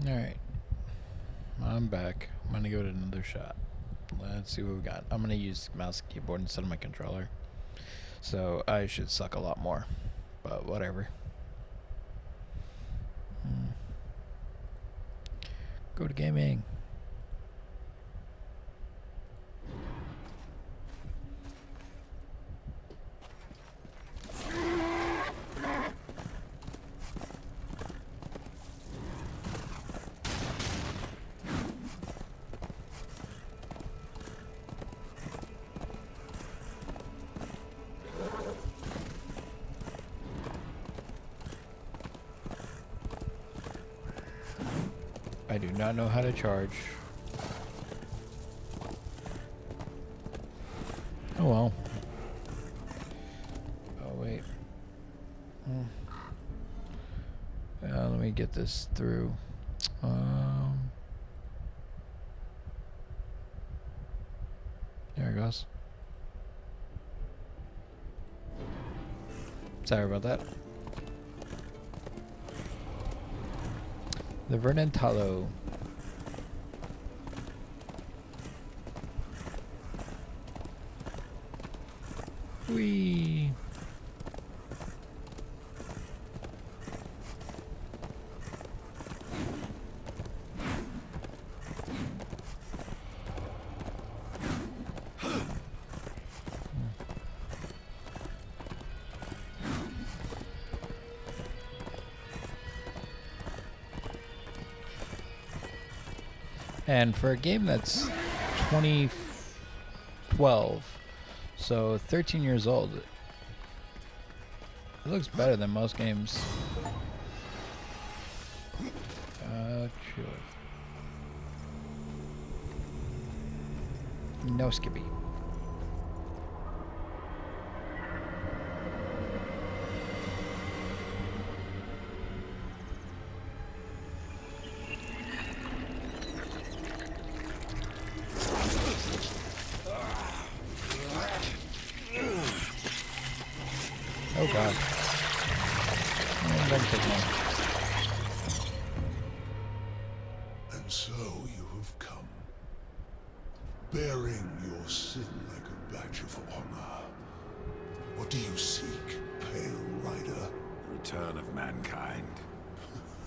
Alright. I'm back. I'm gonna give it another shot. Let's see what we got. I'm gonna use mouse and keyboard instead of my controller. So I should suck a lot more. But whatever. Go to gaming. I do not know how to charge. Oh well. Oh wait. Let me get this through. There it goes. Sorry about that. The Vernantalo. Whee! And for a game that's 2012, so 13 years old, it looks better than most games. Sure. No skippy. Oh god. Don't take long. And so you have come, bearing your sin like a badge of honor. What do you seek, Pale Rider? Return of mankind.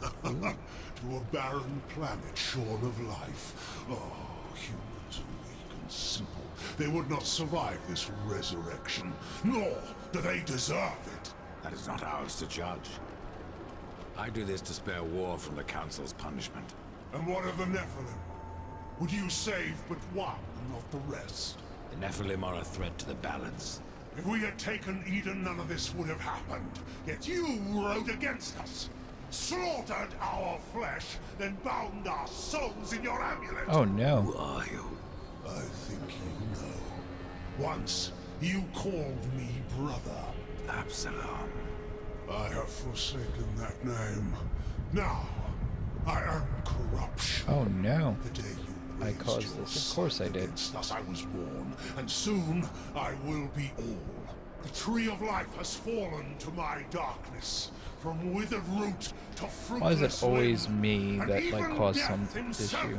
To a barren planet shorn of life. Oh, humans are weak and simple. They would not survive this resurrection, nor do they deserve it. That is not ours to judge. I do this to spare war from the Council's punishment. And what of the Nephilim? Would you save but one and not the rest? The Nephilim are a threat to the balance. If we had taken Eden, none of this would have happened. Yet you rode against us. Slaughtered our flesh, then bound our souls in your amulet. Oh no. Who are you? I think you know. Once, you called me brother. Absalom. I have forsaken that name. Now, I am corruption. Oh no. The day you I raised caused your this. Of course I did. against us, I was born, and soon I will be all. The tree of life has fallen to my darkness, from withered root to fruitless Why is it always limb, me and that like even caused death some himself issue?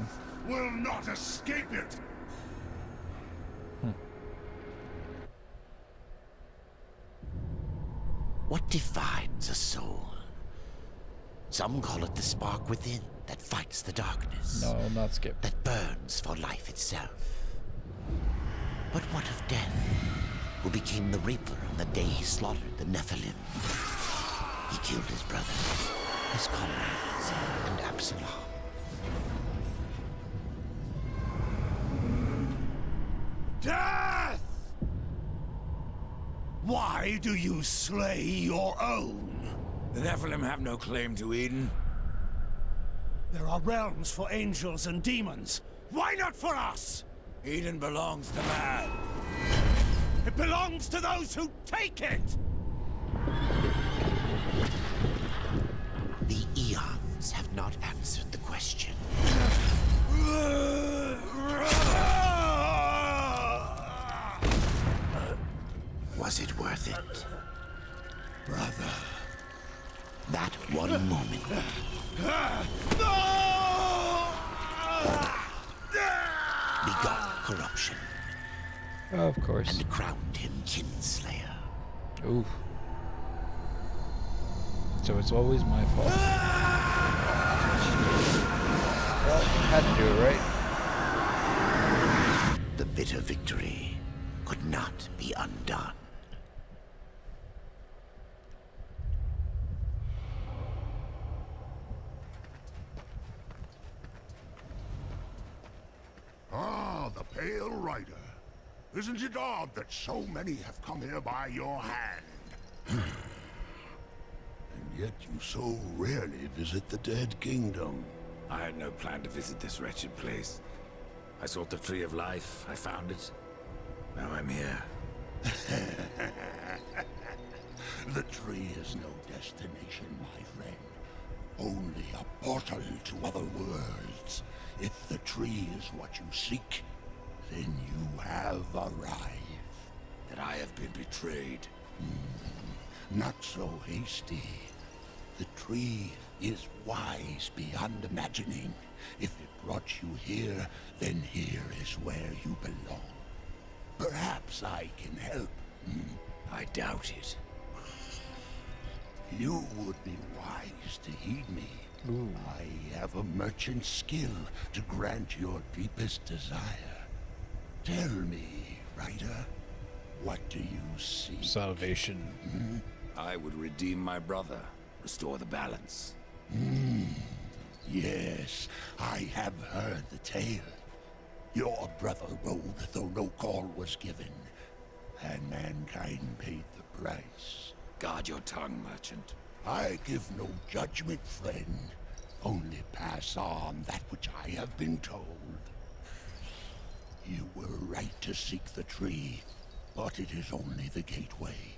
will not escape it. What defines a soul? Some call it the spark within that fights the darkness. No, not skip. That burns for life itself. But what of death, who became the Reaper on the day he slaughtered the Nephilim? He killed his brothers, his comrades, and Absalom. Death! Why do you slay your own? The Nephilim have no claim to Eden. There are realms for angels and demons. Why not for us? Eden belongs to man. It belongs to those who take it! The eons have not answered the question. Was it worth it? Brother. That one moment. No! Of course. and crowned him Kinslayer. Oof. So it's always my fault. Well, had to do it, right? The bitter victory could not be undone. Ah, the Pale Rider. Isn't it odd that so many have come here by your hand? And yet you so rarely visit the Dead Kingdom. I had no plan to visit this wretched place. I sought the Tree of Life, I found it. Now I'm here. The tree is no destination, my friend. Only a portal to other worlds. If the tree is what you seek, then you have arrived. That I have been betrayed. Not so hasty. The tree is wise beyond imagining. If it brought you here, then here is where you belong. Perhaps I can help. I doubt it. You would be wise to heed me. Ooh. I have a merchant's skill to grant your deepest desire. Tell me, Ryder, what do you seek? Salvation. I would redeem my brother, restore the balance. Yes, I have heard the tale. Your brother rode, though no call was given, and mankind paid the price. Guard your tongue, merchant. I give no judgment, friend. Only pass on that which I have been told. You were right to seek the tree, but it is only the gateway.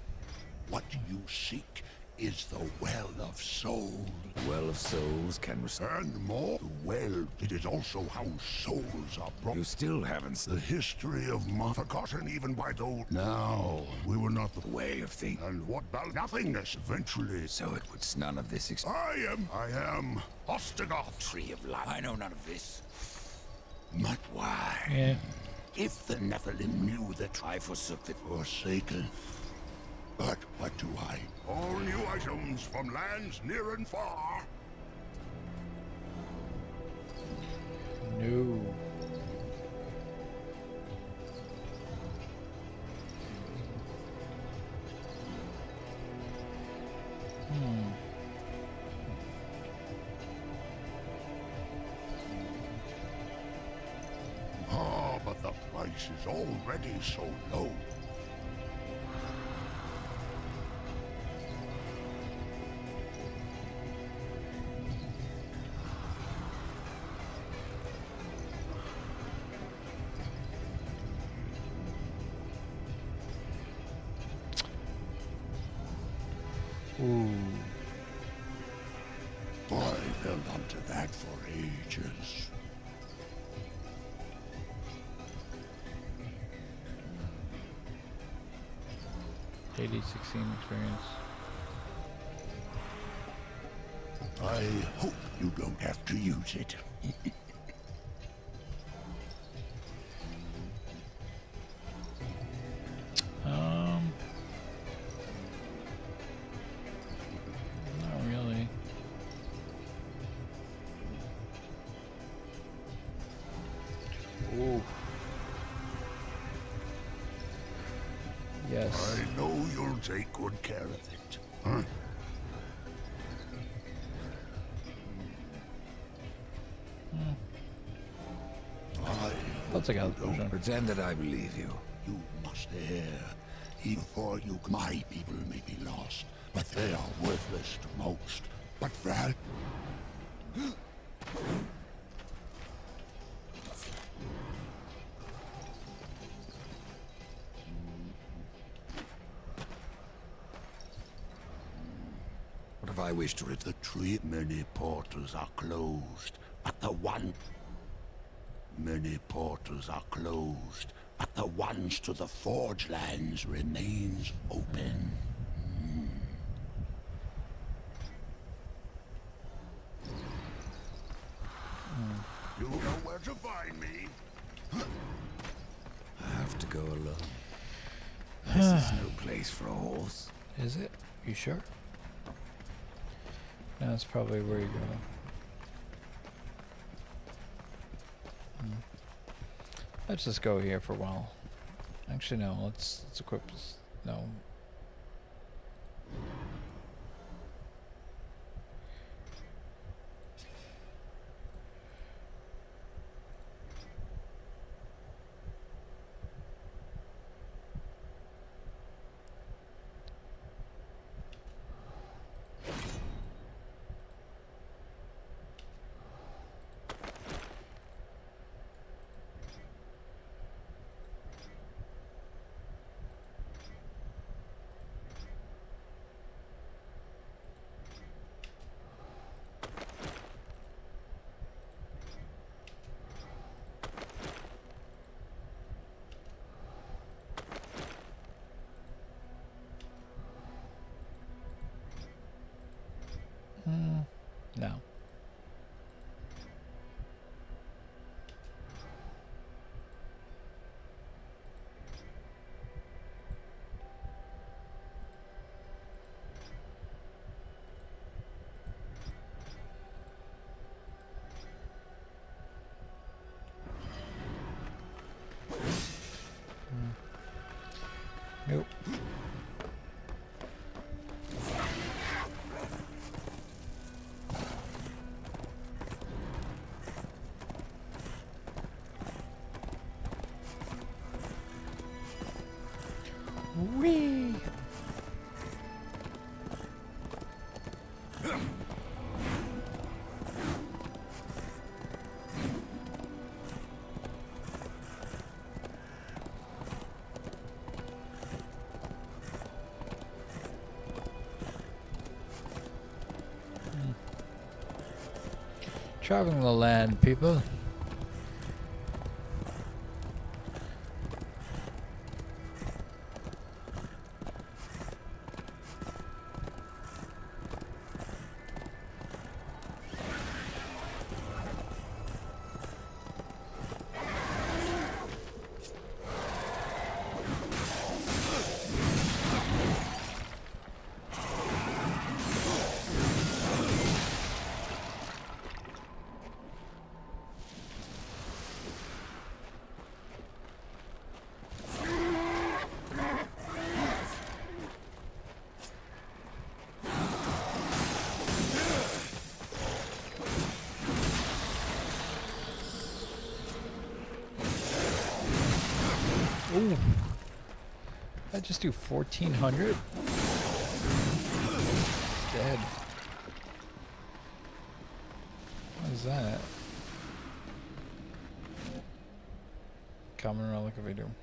What you seek is the Well of Souls. Well of souls can restore. And more, the well, it is also how souls are brought. You still haven't The history of forgotten even by those. Now, we were not the way of thinking. And what about nothingness eventually? So it was none of this I am Ostagoth. Tree of Life. I know none of this. But Why? Yeah. if the Nephilim knew that I forsook the... forsaken. But what do I? All new items from lands near and far. No. Ah, but the price is already so low. Ooh. I've held on to that for ages. AD-16 experience. I hope you don't have to use it. Not really. Ooh. Yes. I know you'll take good care of it. Huh? I'll take out the Don't potion. Pretend that I believe you. You must err. Even for you, my people may be lost, but they are worthless to most. But Val... What if I wish to The tree, many portals are closed, but the one... Many portals are closed, but the ones to the Forge Lands remains open. You know where to find me. have to go alone. This is no place for a horse. Is it? You sure? That's probably where you go. Let's just go here for a while. Actually, no. Let's equip this. No. No. Nope. Whee! Traveling the land, people. Ooh. I just do 1400? Dead. What is that? Common relic of a doom.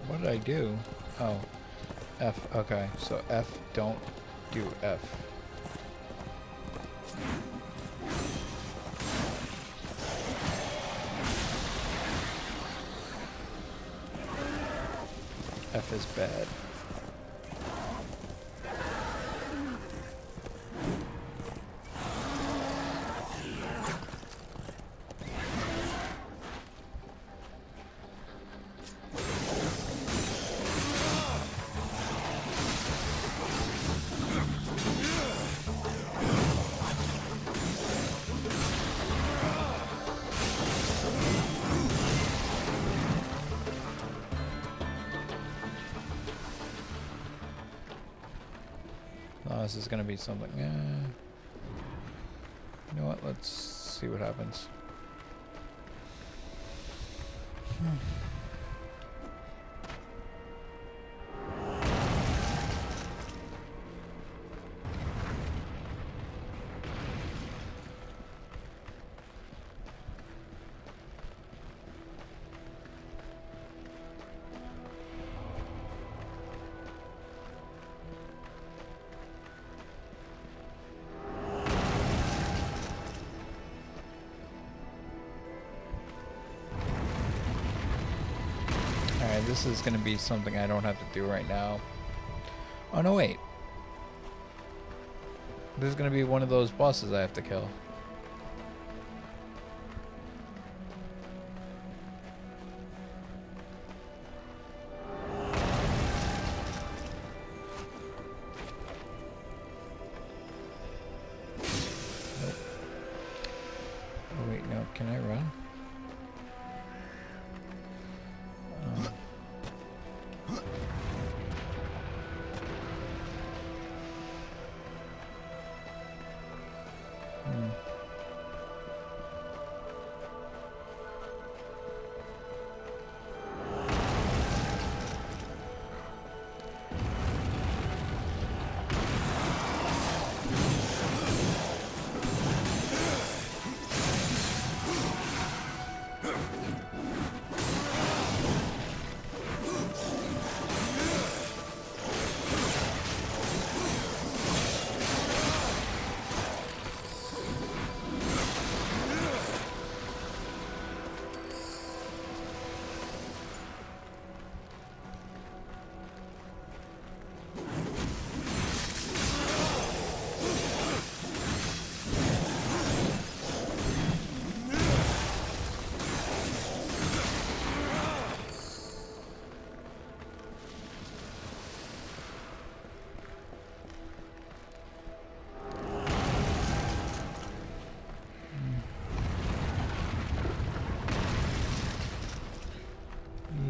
What did I do? Oh, F. Okay, so F, don't do F. F is bad. Oh, this is gonna be something. You know what? Let's see what happens. this is going to be something I don't have to do right now. Oh, no, wait. This is going to be one of those bosses I have to kill. Nope. Oh, wait, no. Can I run?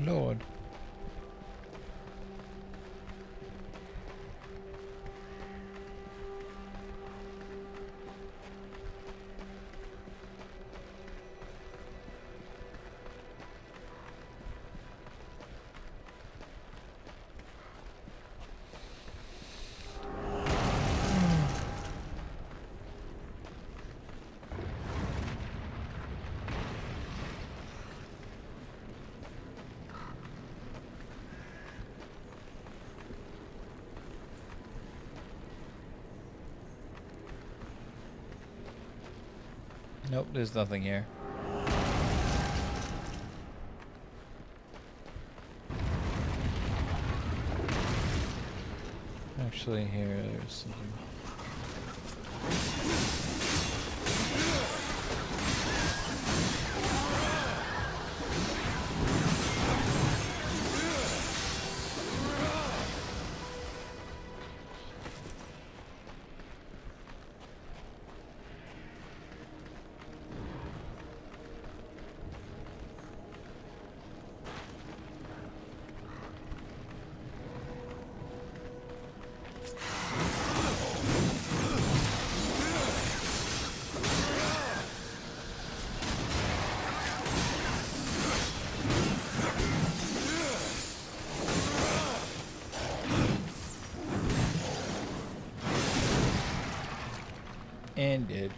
Lord. Nope, there's nothing here. Actually, here, there's something. And did.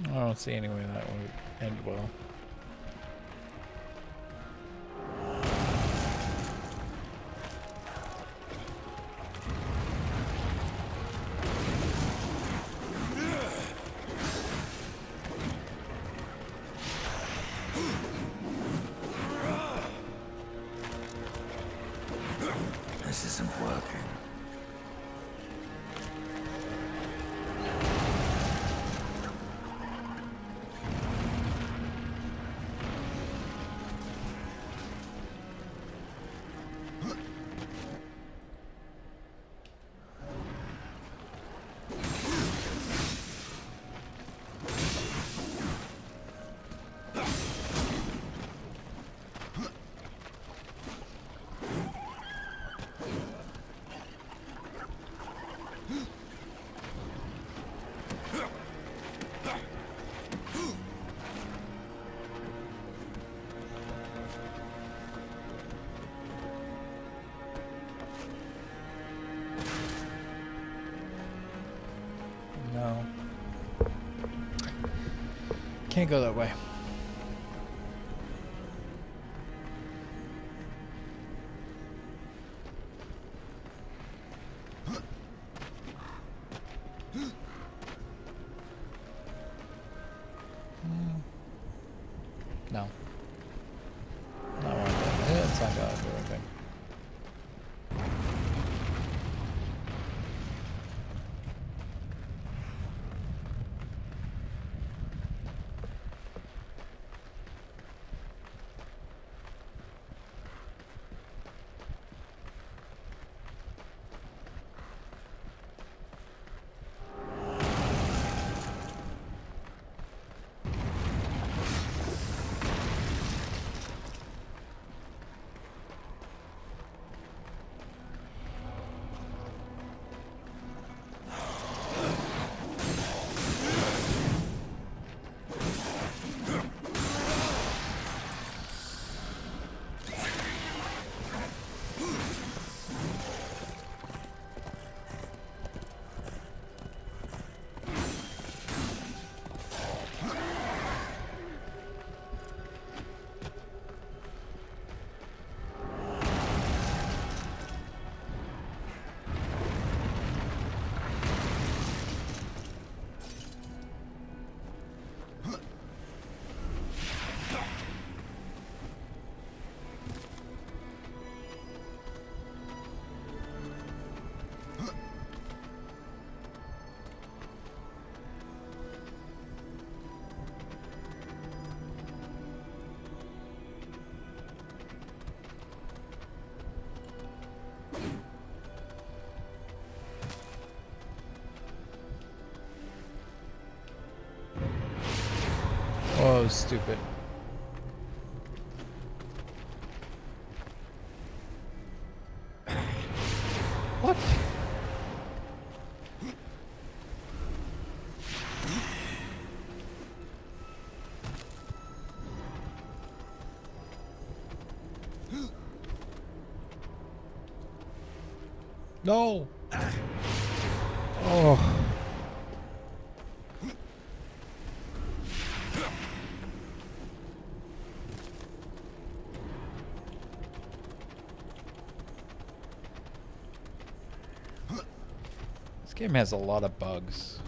I don't see any way that would end well. This isn't working. No. Can't go that way. No. Not one of them. It's not gonna do anything. Oh, stupid. What? No. Oh. This game has a lot of bugs.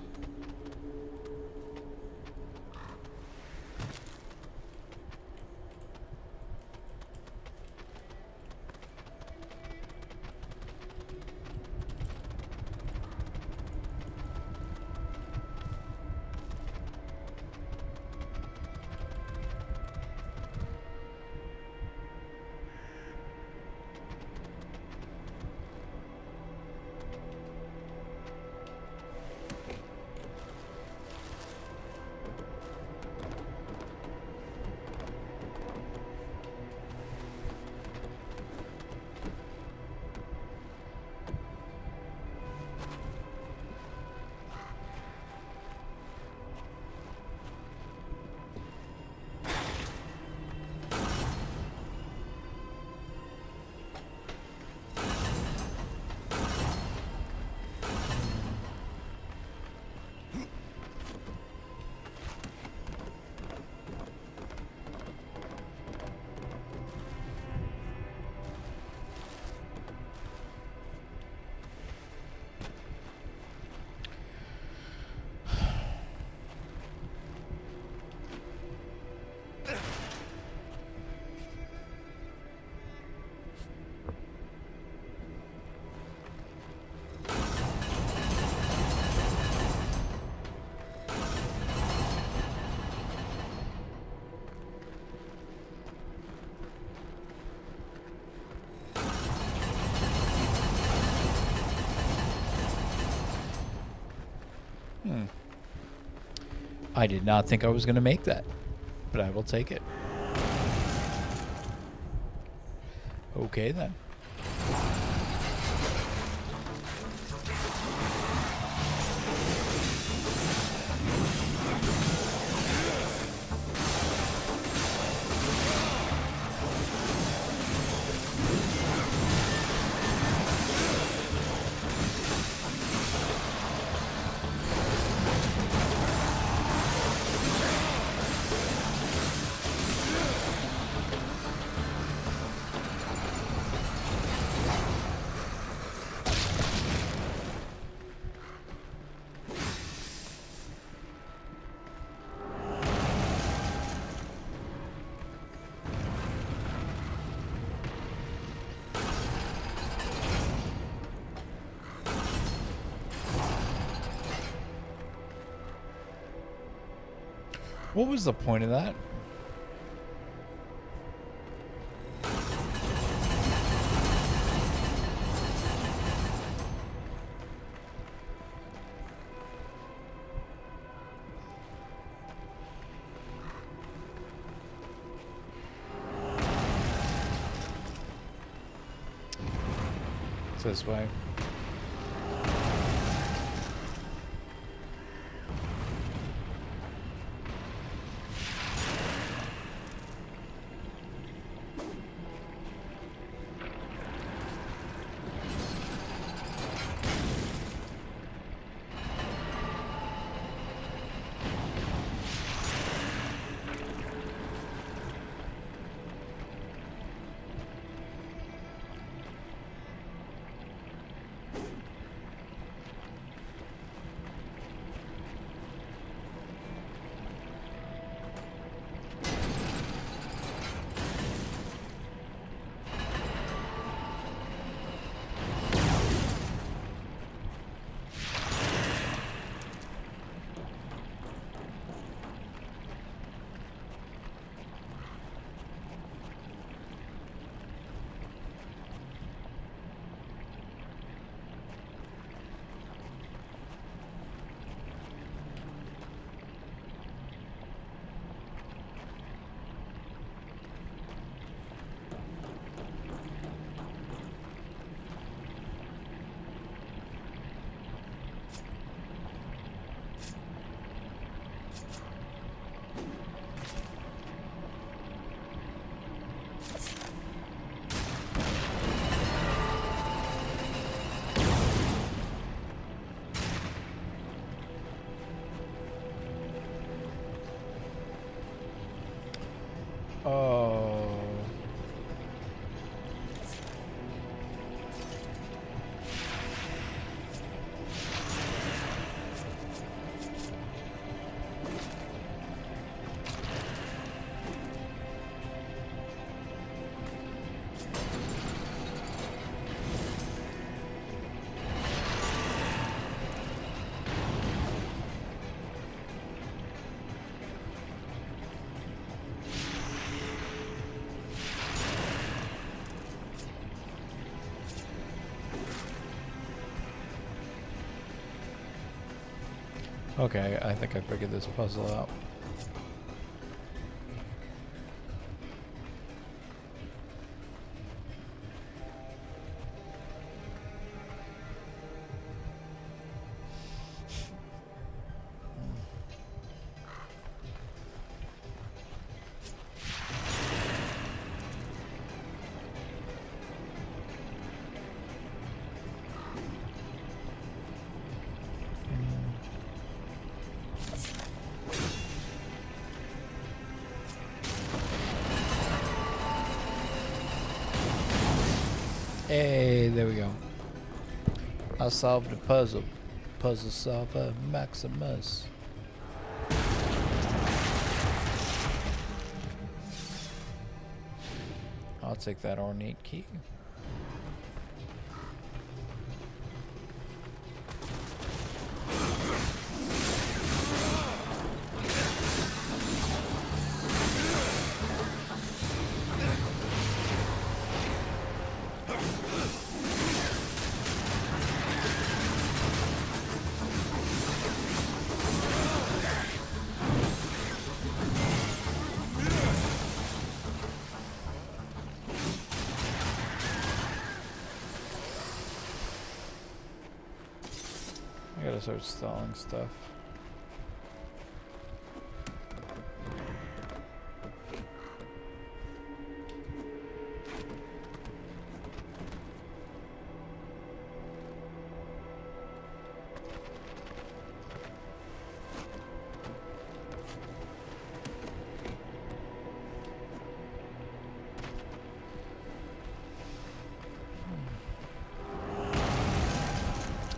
I did not think I was going to make that, but I will take it. Okay then. What was the point of that? It's this way. Oh. Okay, I think I figured this puzzle out. Hey, there we go. I solved a puzzle. Puzzle solver Maximus. I'll take that ornate key. gotta start installing stuff.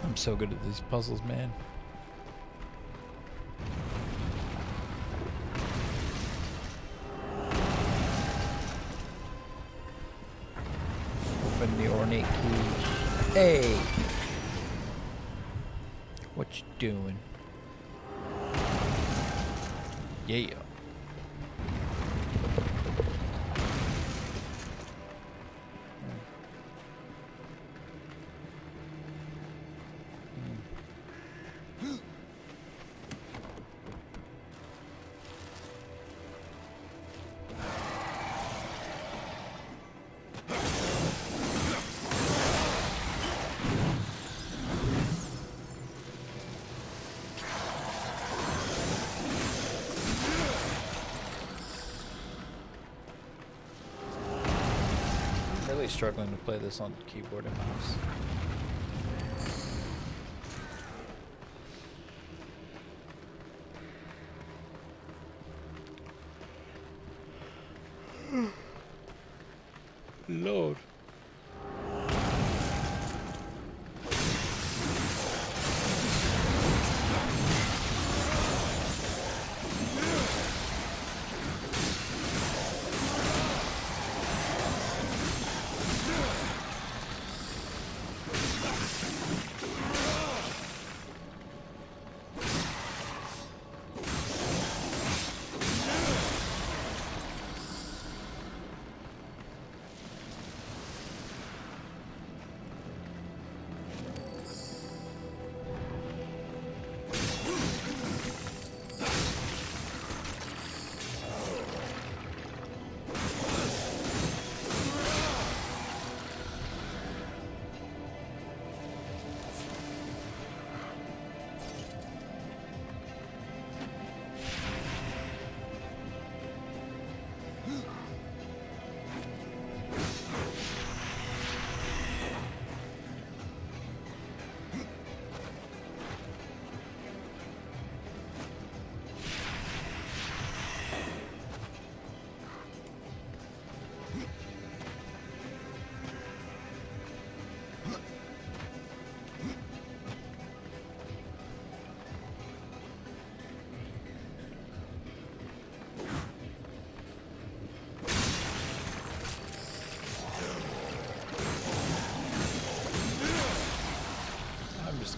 I'm so good at these puzzles, man. Open the ornate key. Hey! What you doing? Yeah. Really struggling to play this on keyboard and mouse. Lord.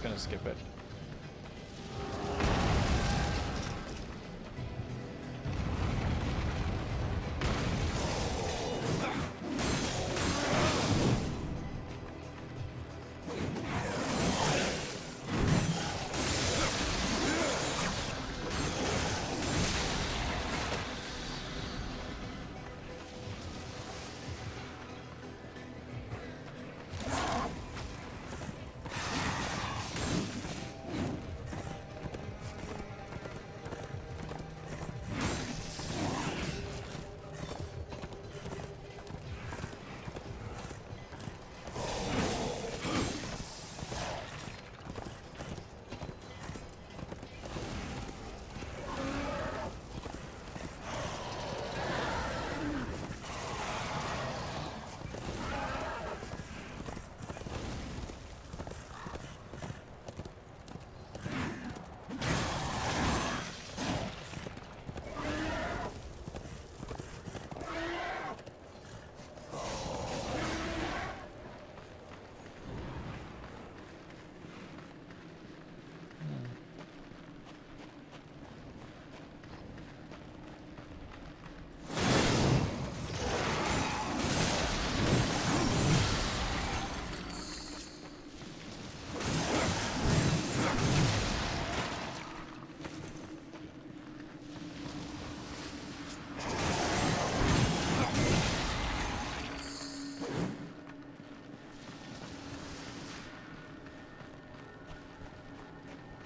Gonna skip it.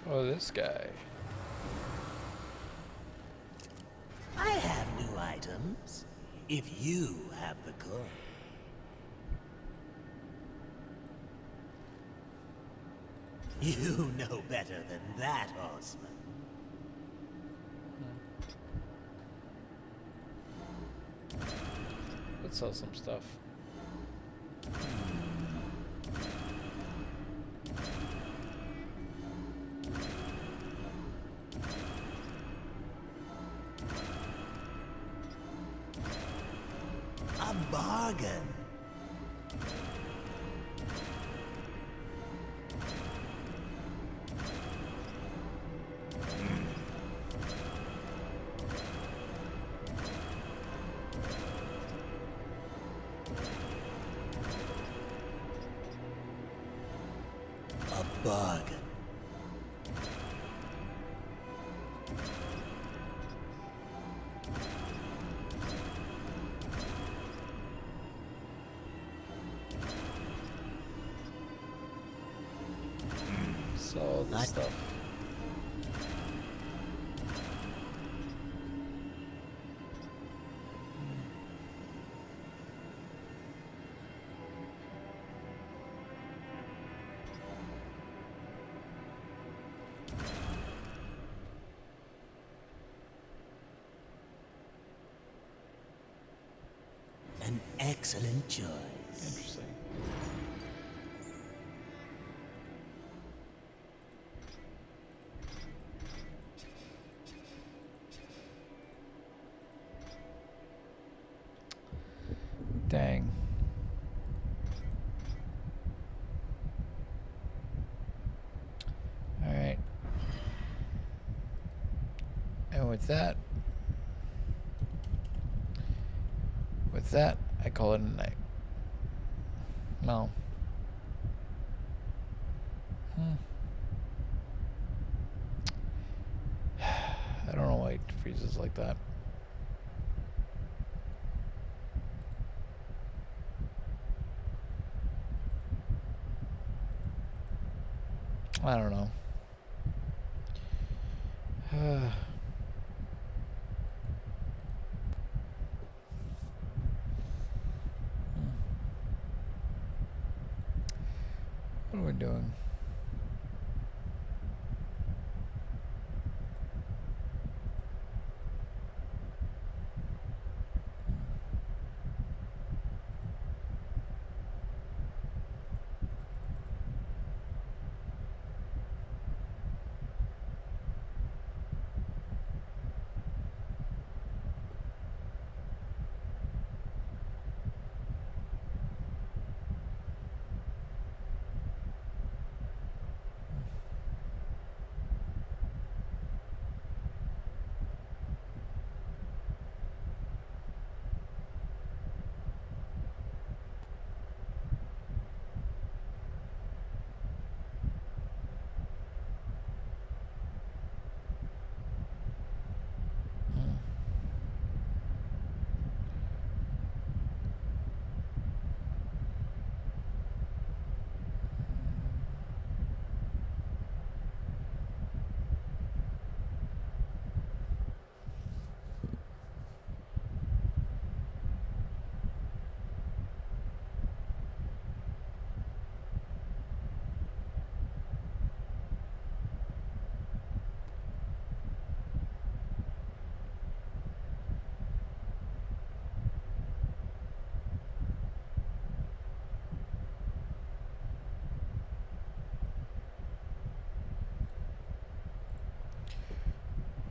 Oh, this guy. I have new items, if you have the coin. You know better than that, horseman. Let's sell some stuff. A bargain. A bargain. Sell all this stuff. An excellent choice. Interesting. Dang. All right. And with that, I call it a night. No. I don't know why it freezes like that. I don't know. What are we doing?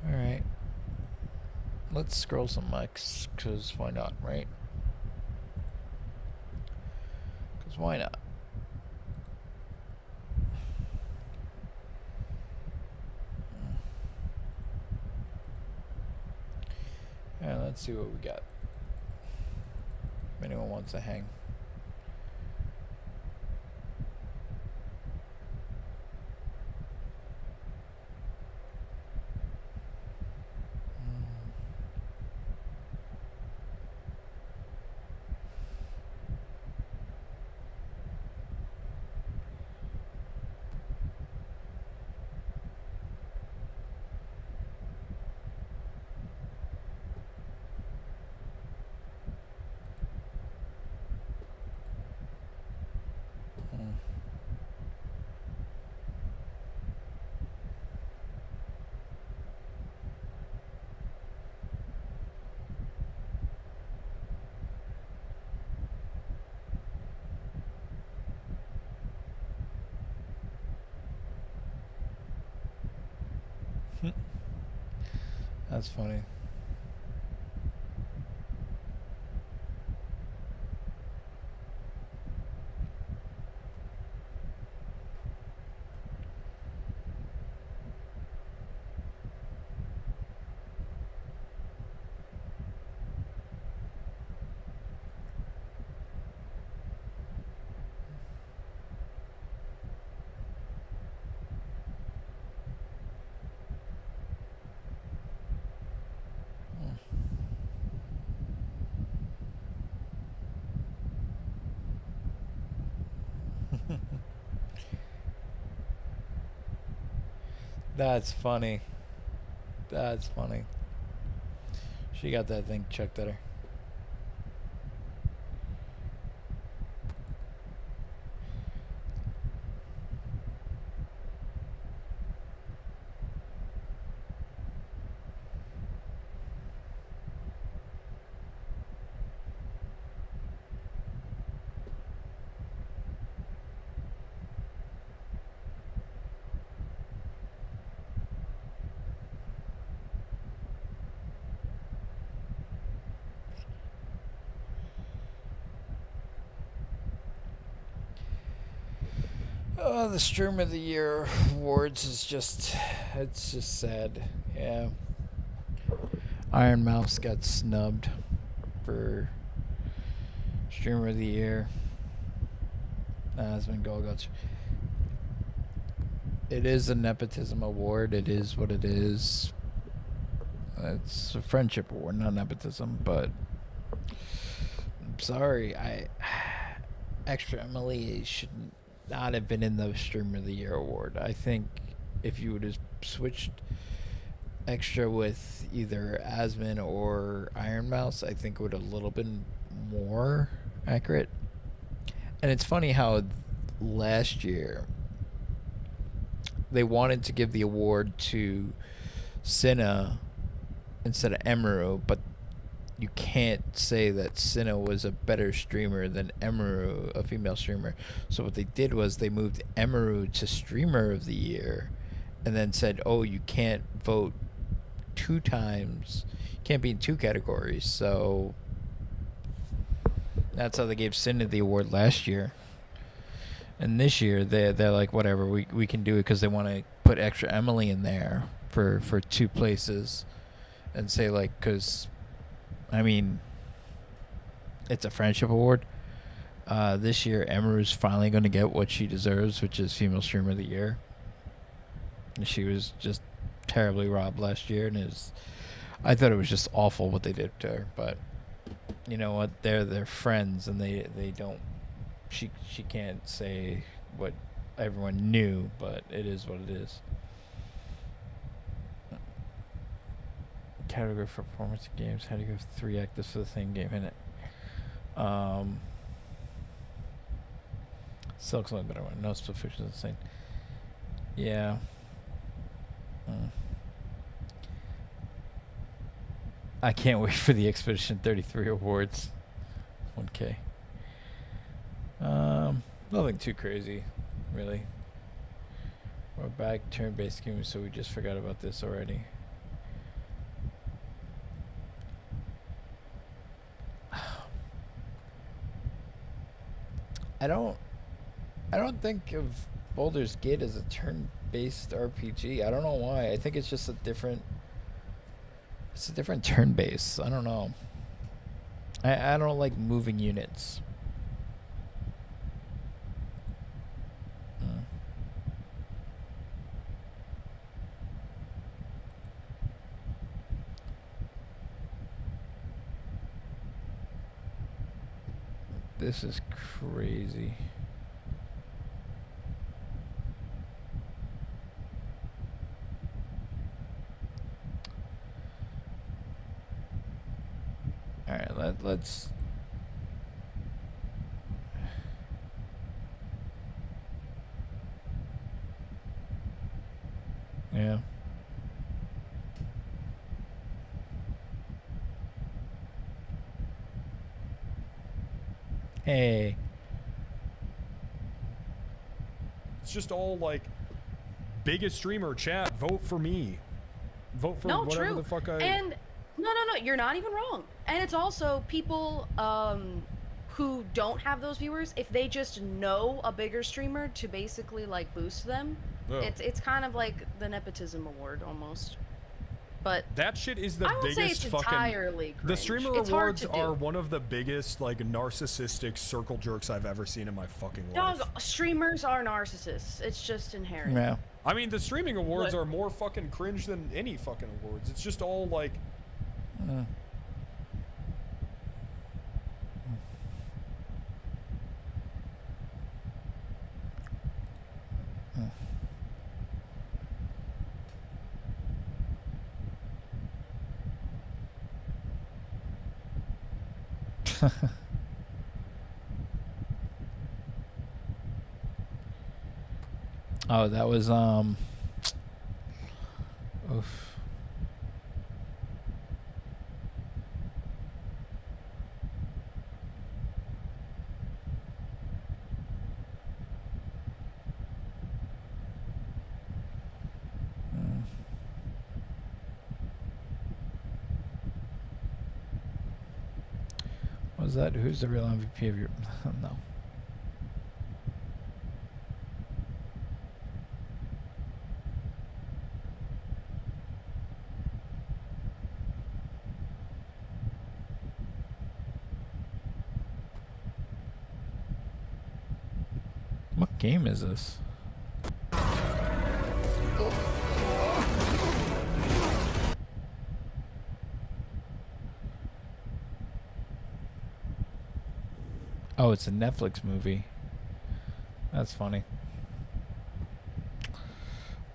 Alright. Let's scroll some mics, because why not, right? Because why not? And let's see what we got. If anyone wants to hang. That's funny. That's funny. That's funny. She got that thing chucked at her. Oh, the Streamer of the Year awards is just, it's just sad. Yeah. Iron Mouse got snubbed for Streamer of the Year. Asmund Golgoth. It is a nepotism award. It is what it is. It's a friendship award, not nepotism, but I'm sorry. Extra Emily shouldn't not have been in the Streamer of the Year award. I think if you would have switched Extra with either Asmund or Iron Mouse, I think it would have a little bit more accurate. And it's funny how last year they wanted to give the award to Cinna instead of Emeru, but you can't say that Cinna was a better streamer than Emeru, a female streamer. So what they did was they moved Emeru to Streamer of the Year and then said, oh, you can't vote 2 times. You can't be in 2 categories. So that's how they gave Cinna the award last year. And this year, they're like, whatever, we can do it because they want to put Extra Emily in there for 2 places and say, like, because, I mean, it's a friendship award. This year, Emeru's finally going to get what she deserves, which is Female Streamer of the Year. And she was just terribly robbed last year, and I thought it was just awful what they did to her. But you know what? They're friends, and they don't. She can't say what everyone knew, but it is what it is. Category for performance games. How do you have 3 actives for the same game in it? Silk's only better one. No split fiction is the same. Yeah. I can't wait for the Expedition 33 awards. 1K. Nothing too crazy, really. We're back turn-based games, so we just forgot about this already. I don't think of Baldur's Gate as a turn-based RPG. I don't know why. I think it's just a different turn base. I don't know. I don't like moving units. This is crazy. All right, let's yeah. Hey. It's just all like, biggest streamer, chat, vote for me. vote for No, whatever true. the fuck I... And no, you're not even wrong. And it's also people who don't have those viewers, if they just know a bigger streamer to basically like boost them, Oh. it's kind of like the nepotism award almost. But that shit is the I won't say biggest it's fucking... entirely cringe. The streamer It's hard awards to do. are one of the biggest, like, narcissistic circle jerks I've ever seen in my fucking life. Dog, streamers are narcissists. It's just inherent. Yeah. I mean, the streaming awards are more fucking cringe than any fucking awards. It's just all, like... Oh, that was oof. Was that who's the real MVP of your no. What game is this? Oh, it's a Netflix movie. That's funny.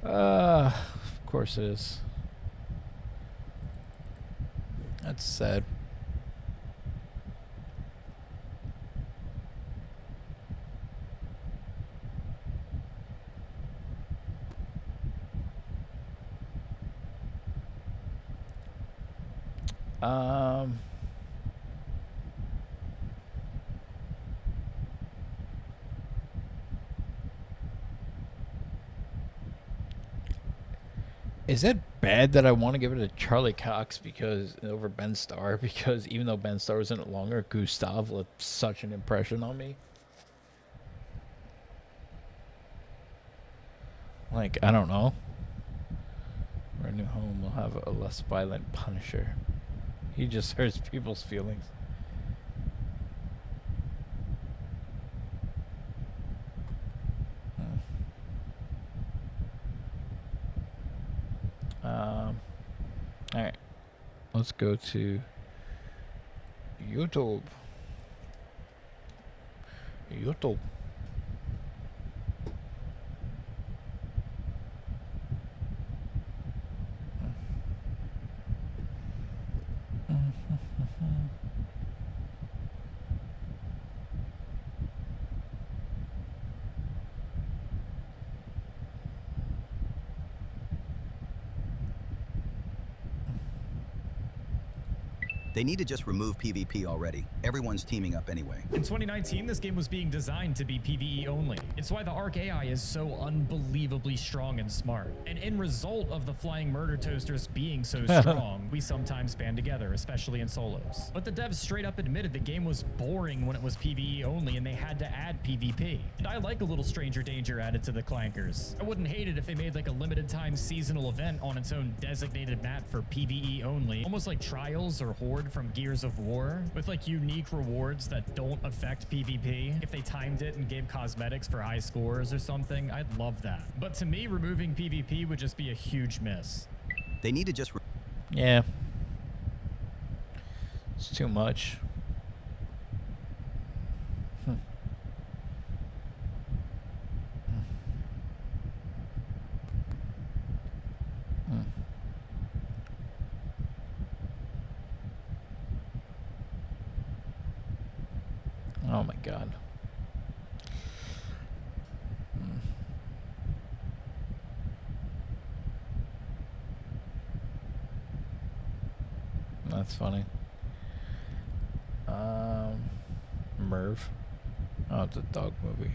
Of course it is. That's sad. Is it bad that I want to give it to Charlie Cox because over Ben Starr? Because even though Ben Starr was in it longer, Gustav left such an impression on me. Like, I don't know. Our new home will have a less violent Punisher. He just hurts people's feelings. Alright. Let's go to YouTube. YouTube. They need to just remove PvP already. Everyone's teaming up anyway. In 2019, this game was being designed to be PvE only. It's why the Arc AI is so unbelievably strong and smart. And in result of the flying murder toasters being so strong, we sometimes band together, especially in solos. But the devs straight up admitted the game was boring when it was PvE only and they had to add PvP. And I like a little stranger danger added to the clankers. I wouldn't hate it if they made like a limited time seasonal event on its own designated map for PvE only, almost like Trials or Horde from Gears of War, with like unique rewards that don't affect PvP. If they timed it and gave cosmetics for high scores or something, I'd love that. But to me, removing PvP would just be a huge miss. They need to just... Yeah. It's too much. Oh my god. That's funny. Merv. Oh, it's a dog movie.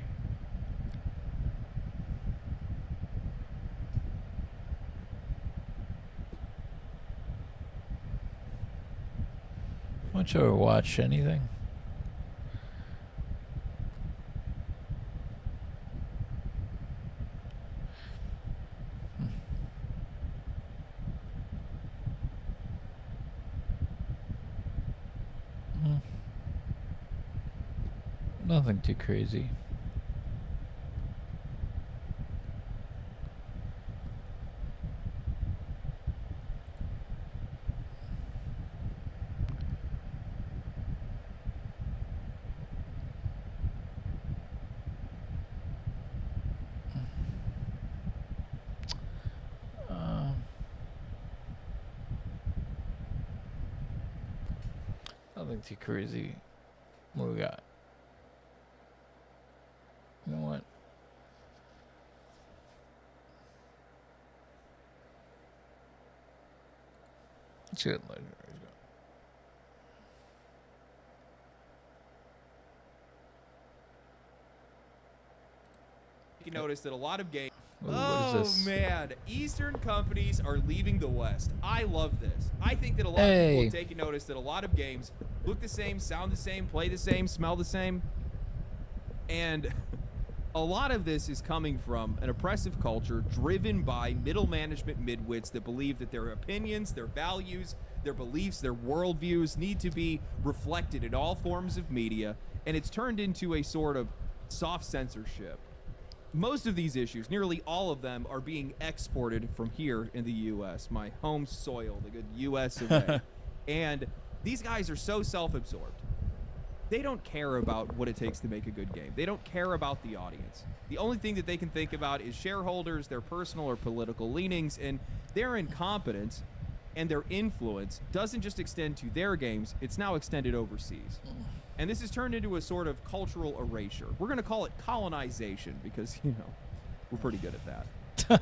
Much Overwatch, anything? Nothing too crazy. Nothing too crazy. What we got? You know what? Let's get legendaries go. You notice that a lot of games. Ooh, what is this? Man, Eastern companies are leaving the West. I love this. I think that a lot of people have taken notice that a lot of games look the same, sound the same, play the same, smell the same, and a lot of this is coming from an oppressive culture driven by middle management midwits that believe that their opinions, their values, their beliefs, their worldviews need to be reflected in all forms of media, and it's turned into a sort of soft censorship. Most of these issues, nearly all of them, are being exported from here in the U.S., my home soil, the good U.S. of A. And these guys are so self-absorbed. They don't care about what it takes to make a good game. They don't care about the audience. The only thing that they can think about is shareholders, their personal or political leanings, and their incompetence and their influence doesn't just extend to their games, it's now extended overseas. And this has turned into a sort of cultural erasure. We're going to call it colonization because, you know, we're pretty good at that.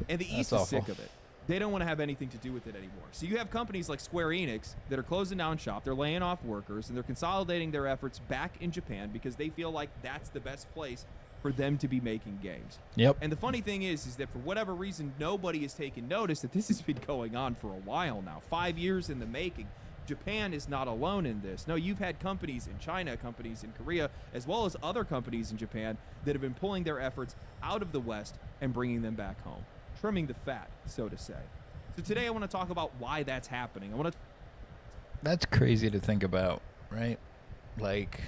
And the East is sick of it. They don't want to have anything to do with it anymore. So you have companies like Square Enix that are closing down shop, they're laying off workers, and they're consolidating their efforts back in Japan because they feel like that's the best place for them to be making games. Yep. And the funny thing is that for whatever reason, nobody has taken notice that this has been going on for a while now. 5 years in the making. Japan is not alone in this. No, you've had companies in China, companies in Korea, as well as other companies in Japan that have been pulling their efforts out of the West and bringing them back home. Trimming the fat, so to say. So today I want to talk about why that's happening. That's crazy to think about, right? Like,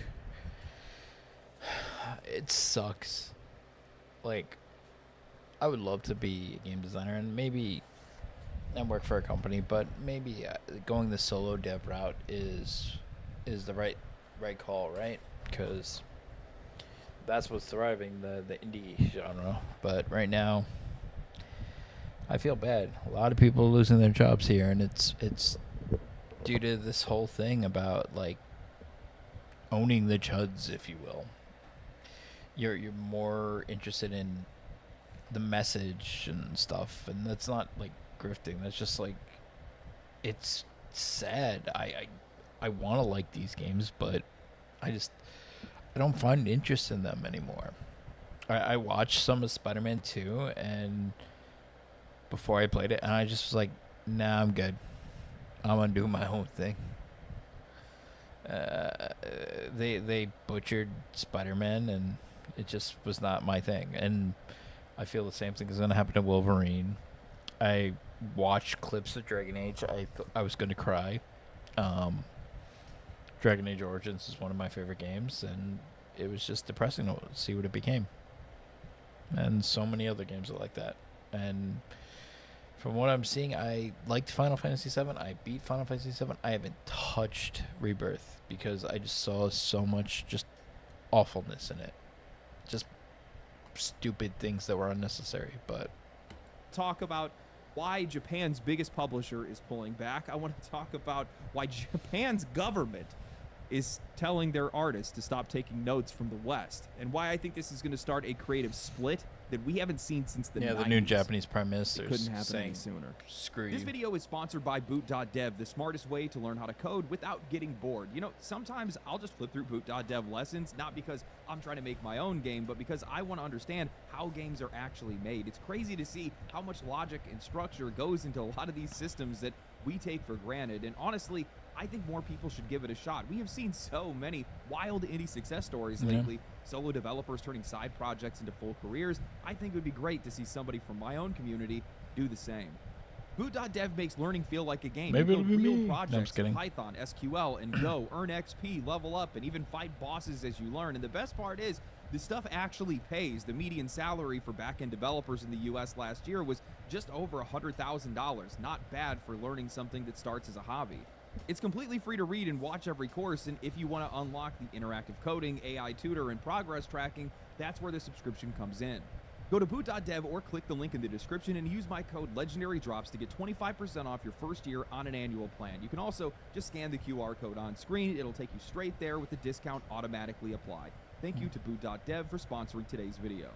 it sucks. Like, I would love to be a game designer and maybe and work for a company, but maybe going the solo dev route is the right call, right? Because that's what's thriving, the indie genre. But right now, I feel bad. A lot of people are losing their jobs here, and it's due to this whole thing about like owning the chuds, if you will. You're more interested in the message and stuff, and that's not like grifting. That's just like, it's sad. I want to like these games, but I don't find interest in them anymore. I watched some of Spider-Man 2 and before I played it, and I just was like, nah, I'm good. I'm gonna do my own thing. They butchered Spider-Man, and it just was not my thing. And I feel the same thing is gonna happen to Wolverine. I watched clips of Dragon Age. I was gonna cry. Dragon Age Origins is one of my favorite games, and it was just depressing to see what it became. And so many other games are like that. And from what I'm seeing, I liked Final Fantasy VII. I beat Final Fantasy VII. I haven't touched Rebirth because I just saw so much just awfulness in it. Just stupid things that were unnecessary. But talk about why Japan's biggest publisher is pulling back. I want to talk about why Japan's government is telling their artists to stop taking notes from the West, and why I think this is going to start a creative split that we haven't seen since the 90s. The new Japanese prime minister couldn't happen any sooner. Screw you. This video is sponsored by boot.dev, the smartest way to learn how to code without getting bored. You know, sometimes I'll just flip through boot.dev lessons, not because I'm trying to make my own game, but because I want to understand how games are actually made. It's crazy to see how much logic and structure goes into a lot of these systems that we take for granted. And honestly, I think more people should give it a shot. We have seen so many wild indie success stories lately, solo developers turning side projects into full careers. I think it would be great to see somebody from my own community do the same. Boot.dev makes learning feel like a game. Maybe you it'll build be real me. projects No, I'm just in kidding. Python, SQL, and Go, earn XP, level up, and even fight bosses as you learn. And the best part is, this stuff actually pays. The median salary for back-end developers in the US last year was just over $100,000. Not bad for learning something that starts as a hobby. It's completely free to read and watch every course, and if you want to unlock the interactive coding, AI tutor, and progress tracking, that's where the subscription comes in. Go to boot.dev or click the link in the description and use my code LegendaryDrops to get 25% off your first year on an annual plan. You can also just scan the QR code on screen. It'll take you straight there with the discount automatically applied. Thank you to boot.dev for sponsoring today's video.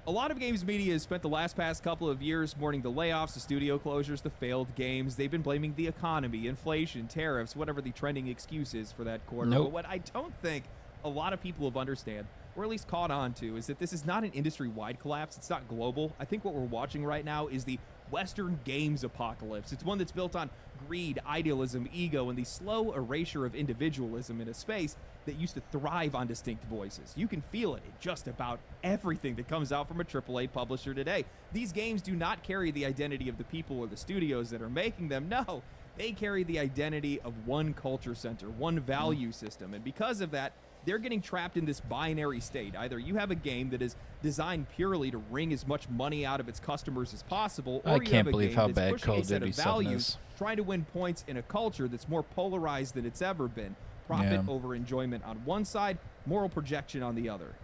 A lot of games media has spent the past couple of years mourning the layoffs, the studio closures, the failed games. They've been blaming the economy, inflation, tariffs, whatever the trending excuse is for that quarter. Nope. But what I don't think a lot of people have understand, or at least caught on to, is that this is not an industry-wide collapse. It's not global. I think what we're watching right now is the Western games apocalypse. It's one that's built on greed, idealism, ego, and the slow erasure of individualism in a space that used to thrive on distinct voices. You can feel it in just about everything that comes out from a AAA publisher today. These games do not carry the identity of the people or the studios that are making them. No, they carry the identity of one culture center, one value system. And because of that, they're getting trapped in this binary state. Either you have a game that is designed purely to wring as much money out of its customers as possible, or I you can't have a believe game how that's bad pushing Call a of set Duty of 7 values, is. trying to win points in a culture that's more polarized than it's ever been. Profit over enjoyment on one side, moral projection on the other.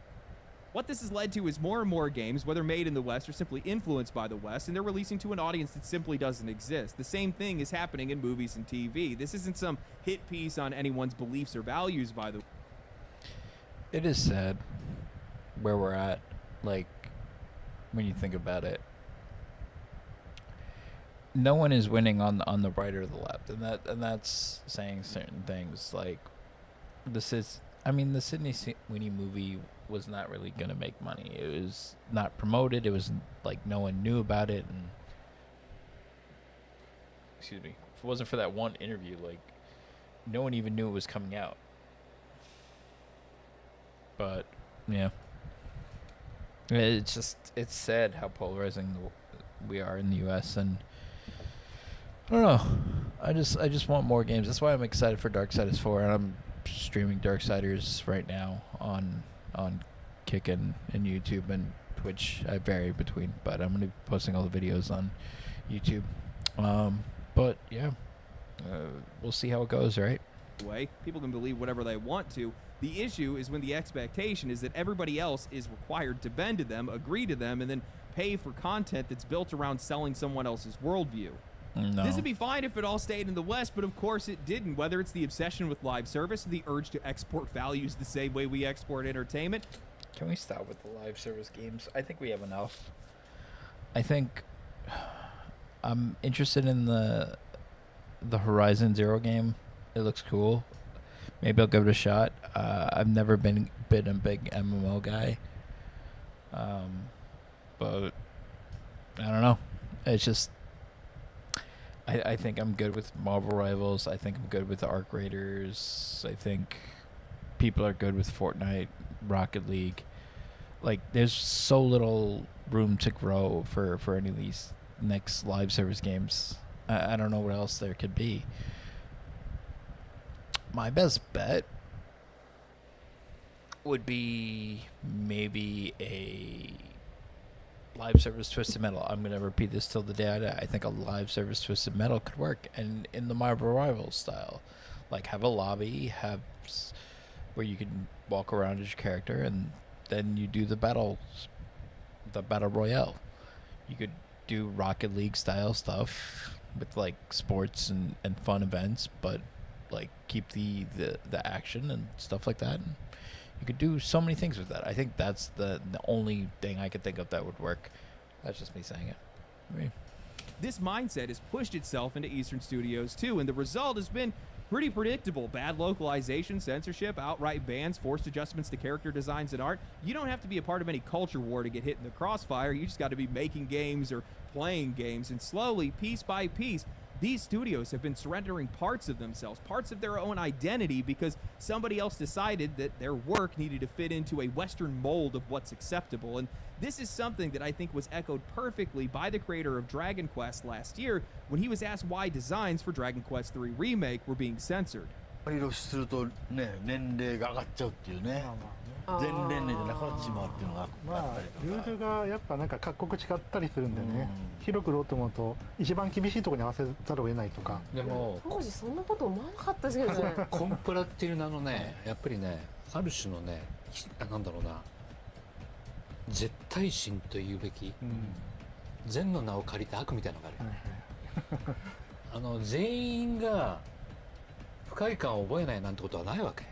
What this has led to is more and more games, whether made in the West or simply influenced by the West, and they're releasing to an audience that simply doesn't exist. The same thing is happening in movies and TV. This isn't some hit piece on anyone's beliefs or values, by the way. It is sad where we're at, like, when you think about it. No one is winning on the right or the left, and that's saying certain things. Like, the Sydney Sweeney movie was not really gonna make money. It was not promoted. It was like no one knew about it, and excuse me, if it wasn't for that one interview, like, no one even knew it was coming out. But yeah, it's sad how polarizing we are in the U.S. and I don't know. I just want more games. That's why I'm excited for Darksiders 4, and I'm streaming Darksiders right now on Kick and YouTube and Twitch. I vary between, but I'm gonna be posting all the videos on YouTube. But yeah, we'll see how it goes, right? Way people can believe whatever they want to. The issue is when the expectation is that everybody else is required to bend to them, agree to them, and then pay for content that's built around selling someone else's worldview. No. This would be fine if it all stayed in the West, but of course it didn't. Whether it's the obsession with live service, the urge to export values the same way we export entertainment. Can we stop with the live service games? I think we have enough. I think I'm interested in the Horizon Zero game. It looks cool. Maybe I'll give it a shot. I've never been a big MMO guy. But I don't know. It's just I think I'm good with Marvel Rivals. I think I'm good with Arc Raiders. I think people are good with Fortnite, Rocket League. Like, there's so little room to grow for any of these next live service games. I don't know what else there could be. My best bet would be maybe a live service Twisted Metal. I'm going to repeat this till the day I die. I think a live service Twisted Metal could work, and in the Marvel Rivals style. Like, have a lobby, where you can walk around as your character, and then you do the battle royale. You could do Rocket League style stuff with, like, sports and fun events, but, like, keep the action and stuff like that. And you could do so many things with that. I think that's the only thing I could think of that would work. That's just me saying it. I mean, This mindset has pushed itself into Eastern studios too, and the result has been pretty predictable. Bad localization, censorship, outright bans, forced adjustments to character designs and art. You don't have to be a part of any culture war to get hit in the crossfire. You just got to be making games or playing games, and slowly, piece by piece, these studios have been surrendering parts of themselves, parts of their own identity, because somebody else decided that their work needed to fit into a Western mold of what's acceptable. And this is something that I think was echoed perfectly by the creator of Dragon Quest last year when he was asked why designs for Dragon Quest III Remake were being censored. 露出するとね、年齢が上がっちゃうっていうね。全年齢じゃなくなってしまうっていうのがあったりとか。ルールがやっぱなんか各国違ったりするんでね、広く売ろうと思うと一番厳しいところに合わせざるを得ないとか。でも当時そんなこと思わなかったですけどね。コンプラっていう名のね、やっぱりね、ある種のね、なんだろうな、絶対心というべき、善の名を借りた悪みたいなのがあるよね。全員が不快感を覚えないなんてことはないわけ。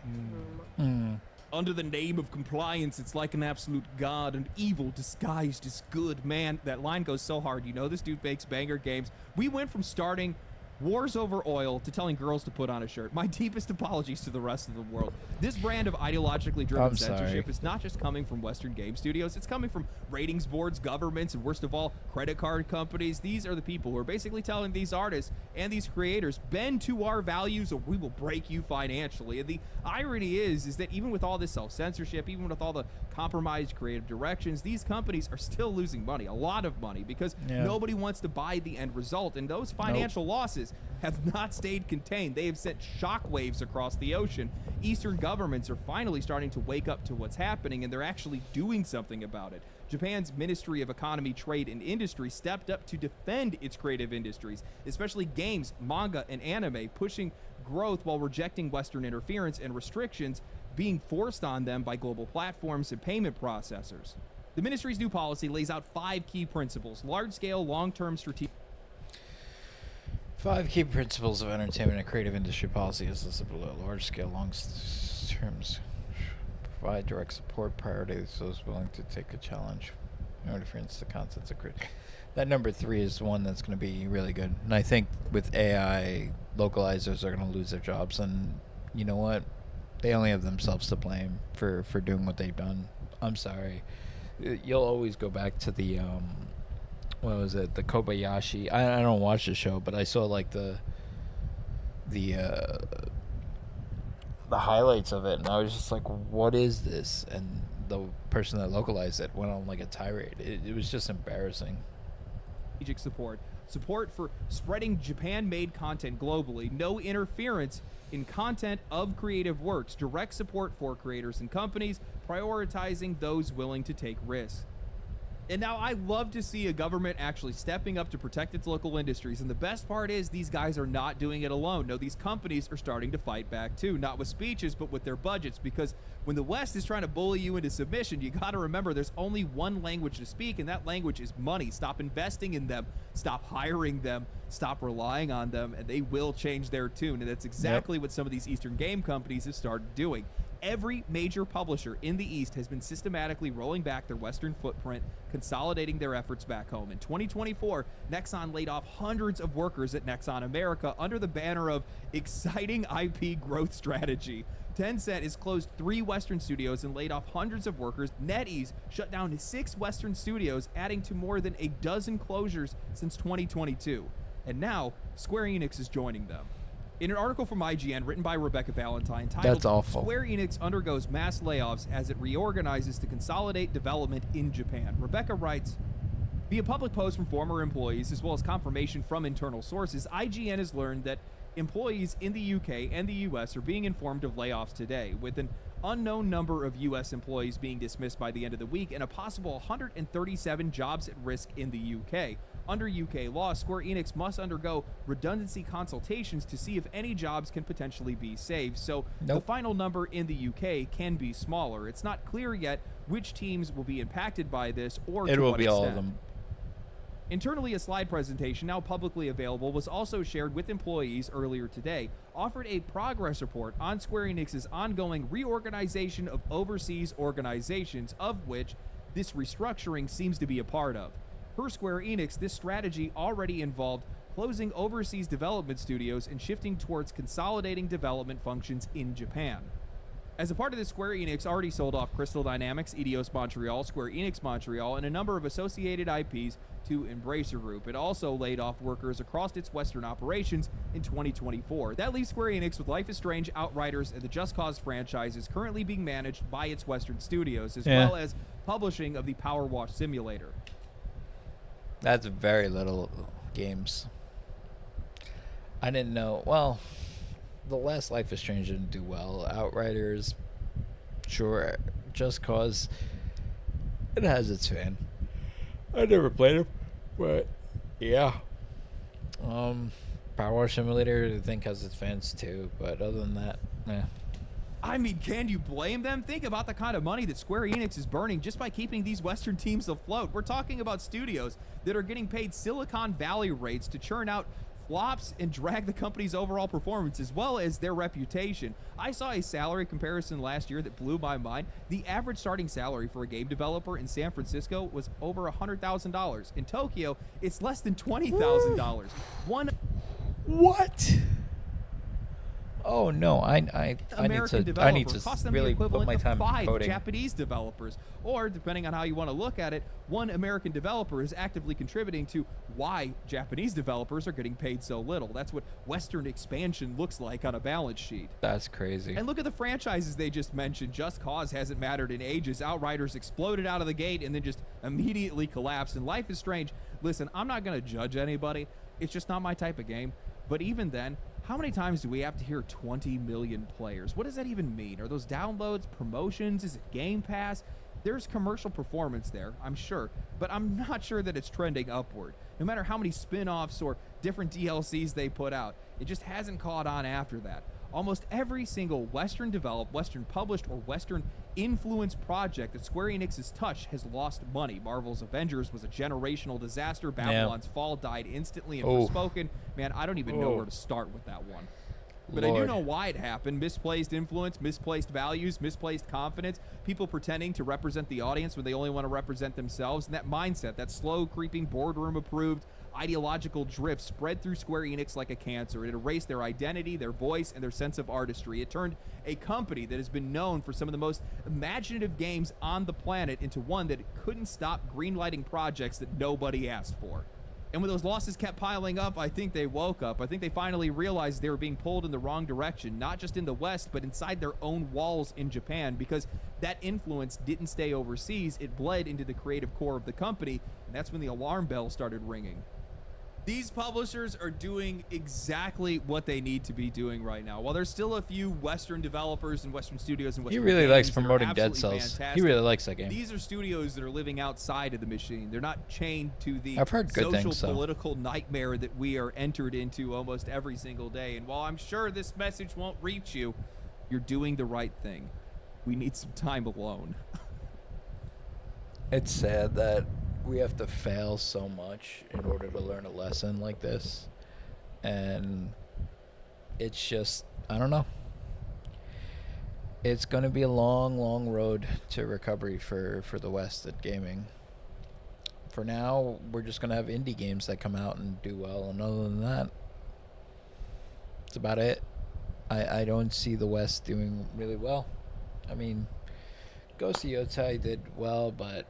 Under the name of compliance, it's like an absolute god and evil disguised as good. Man, that line goes so hard. You know this dude makes banger games. We went from starting wars over oil to telling girls to put on a shirt. My deepest apologies to the rest of the world. This brand of ideologically driven censorship is not just coming from Western game studios, it's coming from ratings boards, governments, and worst of all, credit card companies. These are the people who are basically telling these artists and these creators, bend to our values or we will break you financially. And the irony is that even with all this self-censorship, even with all the compromised creative directions, these companies are still losing money, a lot of money, because nobody wants to buy the end result. And those financial losses have not stayed contained. They have sent shockwaves across the ocean. Eastern governments are finally starting to wake up to what's happening, and they're actually doing something about it. Japan's Ministry of Economy, Trade, and Industry stepped up to defend its creative industries, especially games, manga, and anime, pushing growth while rejecting Western interference and restrictions being forced on them by global platforms and payment processors. The ministry's new policy lays out 5 key principles: large-scale, long-term strategic. 5 key principles of entertainment and creative industry policy is listed below. Large scale, long terms. Provide direct support, priorities those willing to take a challenge. No interference to contents of creative. That number 3 is the one that's going to be really good. And I think with AI, localizers are going to lose their jobs. And you know what? They only have themselves to blame for doing what they've done. I'm sorry. You'll always go back to the what was it, the Kobayashi. I don't watch the show, but I saw like the highlights of it, and I was just like, what is this? And the person that localized it went on like a tirade. It was just embarrassing. Support for spreading Japan-made content globally, no interference in content of creative works, direct support for creators and companies, prioritizing those willing to take risks. And now I love to see a government actually stepping up to protect its local industries. And the best part is these guys are not doing it alone. No, these companies are starting to fight back too, not with speeches, but with their budgets. Because when the West is trying to bully you into submission, you got to remember there's only one language to speak, and that language is money. Stop investing in them. Stop hiring them. Stop relying on them, and they will change their tune. And that's exactly what some of these Eastern game companies have started doing. Every major publisher in the East has been systematically rolling back their Western footprint, consolidating their efforts back home. In 2024, Nexon laid off hundreds of workers at Nexon America under the banner of exciting IP growth strategy. Tencent has closed 3 Western studios and laid off hundreds of workers. NetEase shut down 6 Western studios, adding to more than a dozen closures since 2022. And now, Square Enix is joining them. In an article from IGN written by Rebecca Valentine titled Square Enix Undergoes Mass Layoffs as it Reorganizes to Consolidate Development in Japan, Rebecca writes, via public posts from former employees as well as confirmation from internal sources, IGN has learned that employees in the UK and the US are being informed of layoffs today, with an unknown number of US employees being dismissed by the end of the week and a possible 137 jobs at risk in the UK. Under UK law, Square Enix must undergo redundancy consultations to see if any jobs can potentially be saved, so the final number in the UK can be smaller. It's not clear yet which teams will be impacted by this or it to will what be extent. all of them. Internally, a slide presentation, now publicly available, was also shared with employees earlier today, offered a progress report on Square Enix's ongoing reorganization of overseas organizations, of which this restructuring seems to be a part of. Per Square Enix, this strategy already involved closing overseas development studios and shifting towards consolidating development functions in Japan. As a part of this, Square Enix already sold off Crystal Dynamics, Eidos Montreal, Square Enix Montreal, and a number of associated IPs to Embracer Group. It also laid off workers across its Western operations in 2024. That leaves Square Enix with Life is Strange, Outriders, and the Just Cause franchises currently being managed by its Western studios, as well as publishing of the Power Wash Simulator. That's very little games. I didn't know. Well, the last Life is Strange didn't do well. Outriders, sure. Just Cause, it has its fan. I never played it, but yeah. Power Wash Simulator, I think, has its fans too, but other than that, I mean, can you blame them? Think about the kind of money that Square Enix is burning just by keeping these Western teams afloat. We're talking about studios that are getting paid Silicon Valley rates to churn out flops and drag the company's overall performance as well as their reputation. I saw a salary comparison last year that blew my mind. The average starting salary for a game developer in San Francisco was over $100,000. In Tokyo, it's less than $20,000. What? Oh no, I need to really put my time in coding. Japanese developers, or depending on how you want to look at it, one American developer is actively contributing to why Japanese developers are getting paid so little. That's what Western expansion looks like on a balance sheet. That's crazy. And look at the franchises they just mentioned. Just Cause hasn't mattered in ages. Outriders exploded out of the gate and then just immediately collapsed. And Life is Strange, listen, I'm not going to judge anybody. It's just not my type of game. But even then, how many times do we have to hear 20 million players? What does that even mean? Are those downloads, promotions? Is it Game Pass? There's commercial performance there, I'm sure, but I'm not sure that it's trending upward. No matter how many spin-offs or different DLCs they put out, it just hasn't caught on after that. Almost every single Western developed, Western published, or Western influenced project that Square Enix has touched has lost money. Marvel's Avengers was a generational disaster. Babylon's Fall died instantly and Forspoken. Man, I don't even know where to start with that one. But I do know why it happened. Misplaced influence, misplaced values, misplaced confidence, people pretending to represent the audience when they only want to represent themselves, and that mindset, that slow, creeping, boardroom-approved, ideological drift spread through Square Enix like a cancer. It erased their identity, their voice, and their sense of artistry. It turned a company that has been known for some of the most imaginative games on the planet into one that couldn't stop greenlighting projects that nobody asked for. And when those losses kept piling up, I think they woke up. I think they finally realized they were being pulled in the wrong direction, not just in the West, but inside their own walls in Japan, because that influence didn't stay overseas. It bled into the creative core of the company, and that's when the alarm bell started ringing. These publishers are doing exactly what they need to be doing right now. While there's still a few Western developers and Western studios and Western He really games likes that are promoting Dead absolutely Cells. fantastic, He really likes that game. These are studios that are living outside of the machine. They're not chained to the I've heard good social things, so. political nightmare that we are entered into almost every single day. And while I'm sure this message won't reach you, you're doing the right thing. We need some time alone. It's sad that we have to fail so much in order to learn a lesson like this, and it's just, I don't know, it's going to be a long road to recovery for the West at gaming. For now, we're just going to have indie games that come out and do well, and other than that, that's about it. I don't see the West doing really well. I mean, Ghost of Yotai did well, but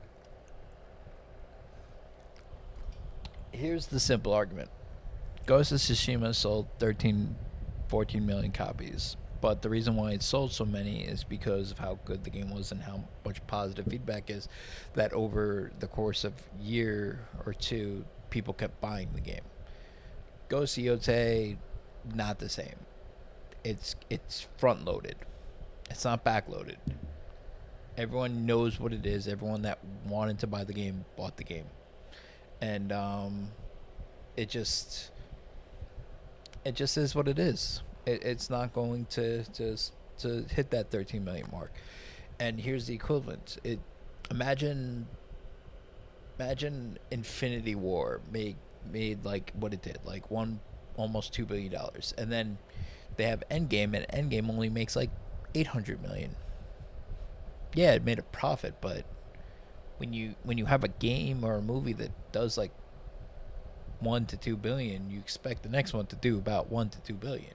here's the simple argument. Ghost of Tsushima sold 14 million copies, but the reason why it sold so many is because of how good the game was and how much positive feedback is, that over the course of a year or two, people kept buying the game. Ghost of Yotai, not the same. It's front loaded. It's not back loaded. Everyone knows what it is. Everyone that wanted to buy the game bought the game. And it just is what it is. It's not going to hit that 13 million mark. And here's the equivalent. Imagine Infinity War made like what it did, like almost $2 billion, and then they have Endgame, and Endgame only makes like 800 million. Yeah, it made a profit, but when you have a game or a movie that does like 1 to 2 billion, you expect the next one to do about 1 to 2 billion.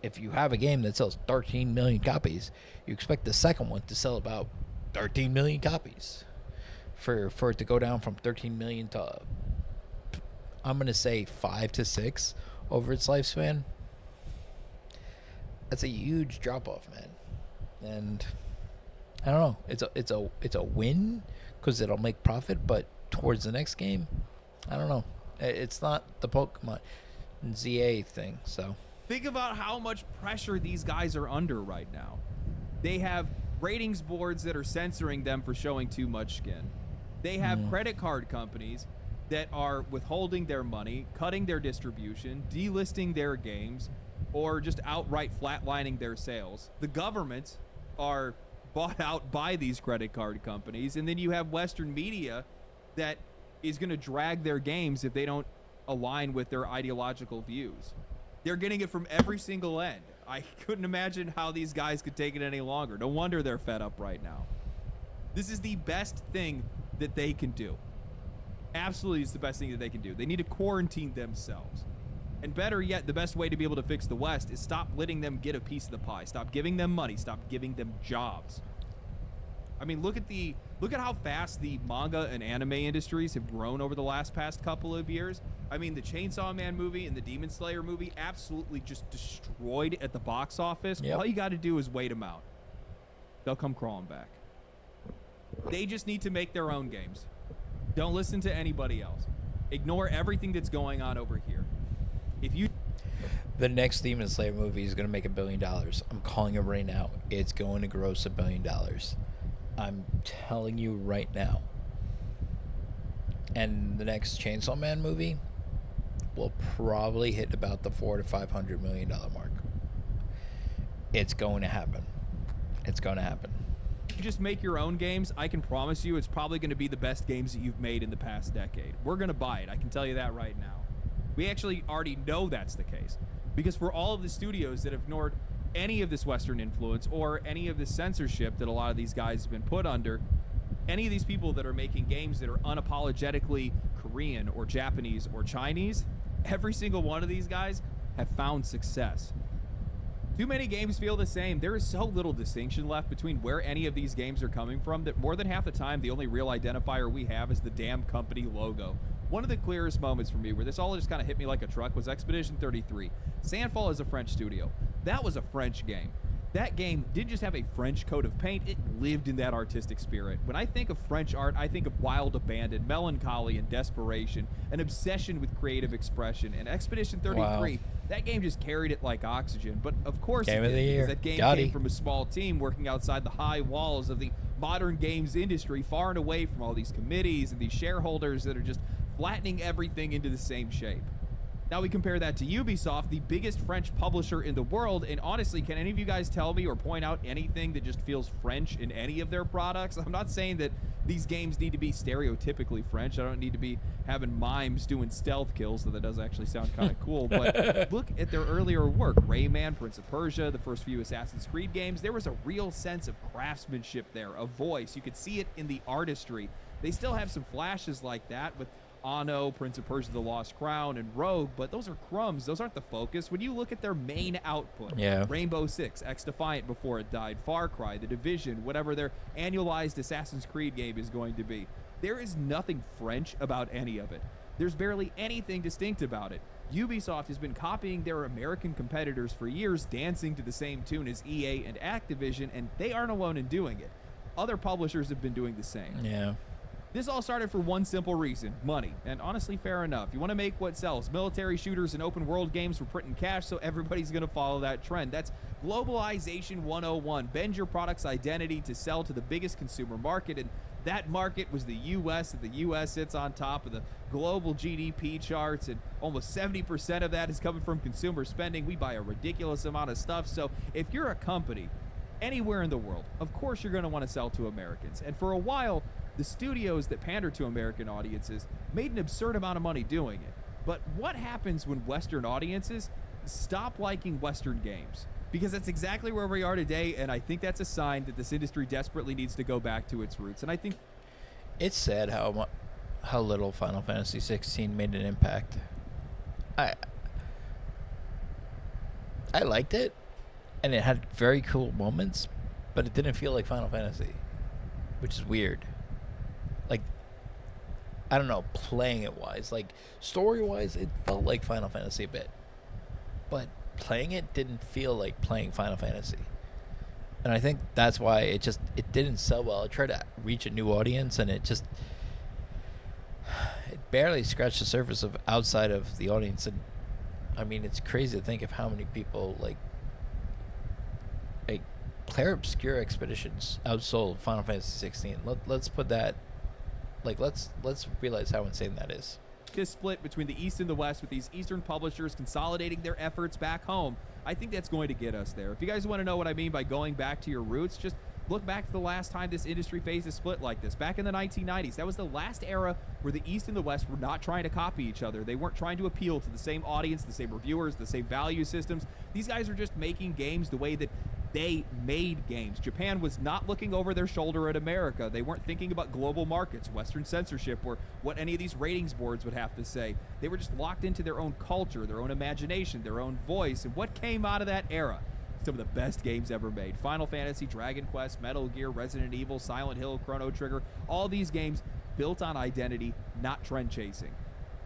if you have a game that sells 13 million copies, you expect the second one to sell about 13 million copies. For it to go down from 13 million to, I'm going to say 5 to 6 over its lifespan, that's a huge drop off, man. And I don't know, it's a win because it'll make profit, but towards the next game, I don't know. It's not the Pokemon ZA thing, so. Think about how much pressure these guys are under right now. They have ratings boards that are censoring them for showing too much skin. They have credit card companies that are withholding their money, cutting their distribution, delisting their games, or just outright flatlining their sales. The governments are bought out by these credit card companies, and then you have Western media that is going to drag their games if they don't align with their ideological views. They're getting it from every single end. I couldn't imagine how these guys could take it any longer. No wonder they're fed up right now. This is the best thing that they can do. Absolutely, it's the best thing that they can do. They need to quarantine themselves. And better yet, the best way to be able to fix the West is stop letting them get a piece of the pie. Stop giving them money. Stop giving them jobs. I mean, look at how fast the manga and anime industries have grown over the past couple of years. I mean, the Chainsaw Man movie and the Demon Slayer movie absolutely just destroyed at the box office. Yep. All you got to do is wait them out. They'll come crawling back. They just need to make their own games. Don't listen to anybody else. Ignore everything that's going on over here. The next Demon Slayer movie is going to make $1 billion. I'm calling it right now. It's going to gross $1 billion. I'm telling you right now. And the next Chainsaw Man movie will probably hit about the $400 to $500 million mark. It's going to happen. It's going to happen. If you just make your own games, I can promise you it's probably going to be the best games that you've made in the past decade. We're going to buy it. I can tell you that right now. We actually already know that's the case. Because for all of the studios that have ignored any of this Western influence or any of the censorship that a lot of these guys have been put under, any of these people that are making games that are unapologetically Korean or Japanese or Chinese, every single one of these guys have found success. Too many games feel the same. There is so little distinction left between where any of these games are coming from that more than half the time the only real identifier we have is the damn company logo. One of the clearest moments for me where this all just kind of hit me like a truck was Expedition 33. Sandfall is a French studio. That was a French game. That game didn't just have a French coat of paint, it lived in that artistic spirit. When I think of French art, I think of wild abandon, melancholy and desperation, an obsession with creative expression. And Expedition 33, that game just carried it like oxygen. But of course it did, because that game came from a small team working outside the high walls of the modern games industry, far and away from all these committees and these shareholders that are just flattening everything into the same shape. Now we compare that to Ubisoft, the biggest French publisher in the world, and honestly, can any of you guys tell me or point out anything that just feels French in any of their products? I'm not saying that these games need to be stereotypically French. I don't need to be having mimes doing stealth kills, though that does actually sound kind of cool, but look at their earlier work. Rayman, Prince of Persia, the first few Assassin's Creed games, there was a real sense of craftsmanship there, a voice. You could see it in the artistry. They still have some flashes like that with Anno, Prince of Persia: The Lost Crown, and Rogue, but those are crumbs. Those aren't the focus. When you look at their main output, Rainbow Six, X-Defiant before it died, Far Cry, The Division, whatever their annualized Assassin's Creed game is going to be, there is nothing French about any of it. There's barely anything distinct about it. Ubisoft has been copying their American competitors for years, dancing to the same tune as EA and Activision, and they aren't alone in doing it. Other publishers have been doing the same. Yeah. This all started for one simple reason, money. And honestly, fair enough. You want to make what sells. Military shooters and open world games for printing cash, so everybody's going to follow that trend. That's globalization 101. Bend your product's identity to sell to the biggest consumer market, and that market was the U.S., and the U.S. sits on top of the global GDP charts, and almost 70% of that is coming from consumer spending. We buy a ridiculous amount of stuff, so if you're a company anywhere in the world, of course you're going to want to sell to Americans. And for a while, the studios that pander to American audiences made an absurd amount of money doing it. But what happens when Western audiences stop liking Western games? Because that's exactly where we are today, and I think that's a sign that this industry desperately needs to go back to its roots. And I think it's sad how little Final Fantasy 16 made an impact. I liked it, and it had very cool moments, but it didn't feel like Final Fantasy, which is weird. Like, I don't know, playing it wise, like story wise, it felt like Final Fantasy a bit, but playing it didn't feel like playing Final Fantasy. And I think that's why it didn't sell well. It tried to reach a new audience, and it barely scratched the surface of outside of the audience. And I mean, it's crazy to think of how many people like Claire Obscure Expeditions outsold Final Fantasy 16. Let's put that, like, let's realize how insane that is. This split between the East and the West, with these Eastern publishers consolidating their efforts back home, I think that's going to get us there. If you guys want to know what I mean by going back to your roots, just look back to the last time this industry faced a split like this, back in the 1990s. That was the last era where the East and the West were not trying to copy each other. They weren't trying to appeal to the same audience, the same reviewers, the same value systems. These guys are just making games the way that they made games. Japan was not looking over their shoulder at America. They weren't thinking about global markets, Western censorship, or what any of these ratings boards would have to say. They were just locked into their own culture, their own imagination, their own voice. And what came out of that era? Some of the best games ever made. Final Fantasy, Dragon Quest, Metal Gear, Resident Evil, Silent Hill, Chrono Trigger, all these games built on identity, not trend chasing.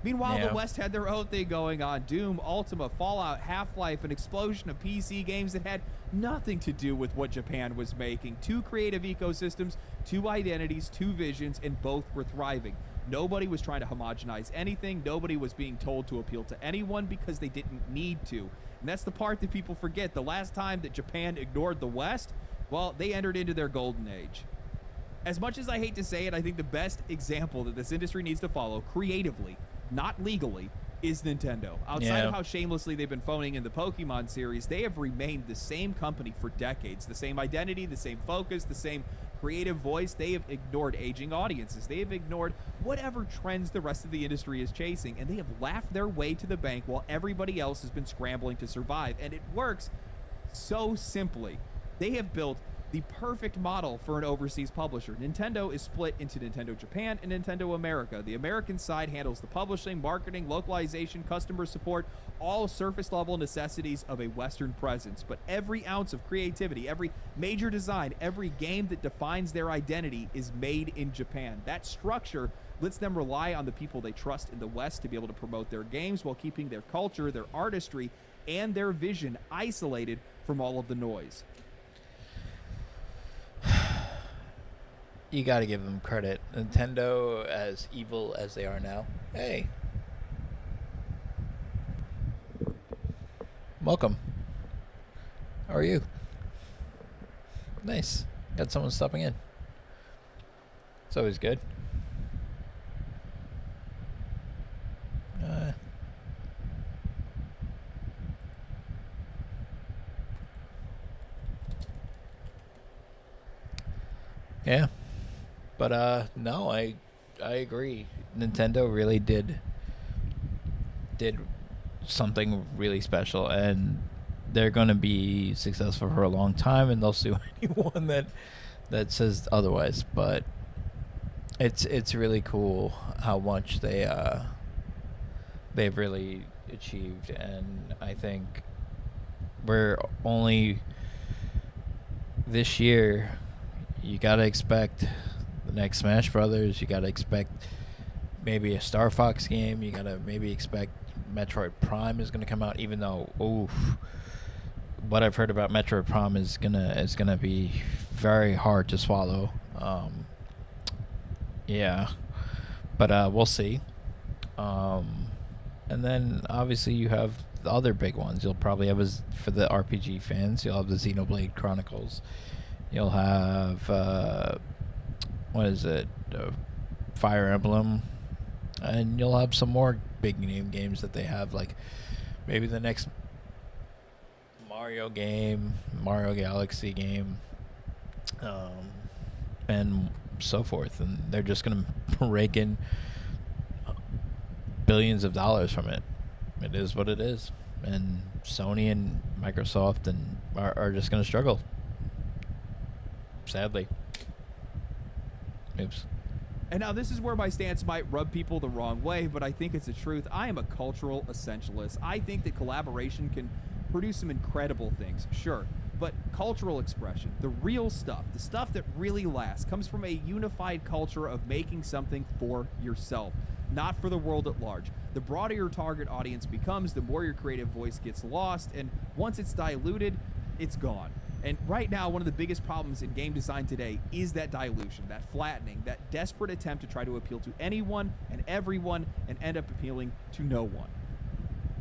Meanwhile, the West had their own thing going on. Doom, Ultima, Fallout, Half-Life, an explosion of PC games that had nothing to do with what Japan was making. Two creative ecosystems, two identities, two visions, and both were thriving. Nobody was trying to homogenize anything. Nobody was being told to appeal to anyone because they didn't need to. And that's the part that people forget. The last time that Japan ignored the West, well, they entered into their golden age. As much as I hate to say it, I think the best example that this industry needs to follow creatively, not legally, is Nintendo. Outside of how shamelessly they've been phoning in the Pokemon series, they have remained the same company for decades. The same identity, the same focus, the same creative voice. They have ignored aging audiences. They have ignored whatever trends the rest of the industry is chasing, and they have laughed their way to the bank while everybody else has been scrambling to survive. And it works so simply. They have built the perfect model for an overseas publisher. Nintendo is split into Nintendo Japan and Nintendo America. The American side handles the publishing, marketing, localization, customer support, all surface level necessities of a Western presence. But every ounce of creativity, every major design, every game that defines their identity is made in Japan. That structure lets them rely on the people they trust in the West to be able to promote their games while keeping their culture, their artistry, and their vision isolated from all of the noise. You got to give them credit. Nintendo, as evil as they are now. Hey. Welcome. How are you? Nice. Got someone stopping in. It's always good. Yeah. But no, I agree. Nintendo really did something really special, and they're going to be successful for a long time, and they'll sue anyone that says otherwise. But it's really cool how much they've really achieved, and I think we're only this year. You gotta expect the next Smash Brothers. You gotta expect maybe a Star Fox game. You gotta maybe expect Metroid Prime is gonna come out. Even though, what I've heard about Metroid Prime is gonna be very hard to swallow. Yeah, but we'll see. And then obviously you have the other big ones. You'll probably have, for the RPG fans, you'll have the Xenoblade Chronicles. You'll have, Fire Emblem. And you'll have some more big name games that they have, like maybe the next Mario game, Mario Galaxy game, and so forth. And they're just going to rake in billions of dollars from it. It is what it is. And Sony and Microsoft are just going to struggle. Sadly. Oops. And now this is where my stance might rub people the wrong way, but I think it's the truth. I am a cultural essentialist. I think that collaboration can produce some incredible things, sure. But cultural expression, the real stuff, the stuff that really lasts, comes from a unified culture of making something for yourself, not for the world at large. The broader your target audience becomes, the more your creative voice gets lost, and once it's diluted, it's gone. And right now, one of the biggest problems in game design today is that dilution, that flattening, that desperate attempt to try to appeal to anyone and everyone and end up appealing to no one.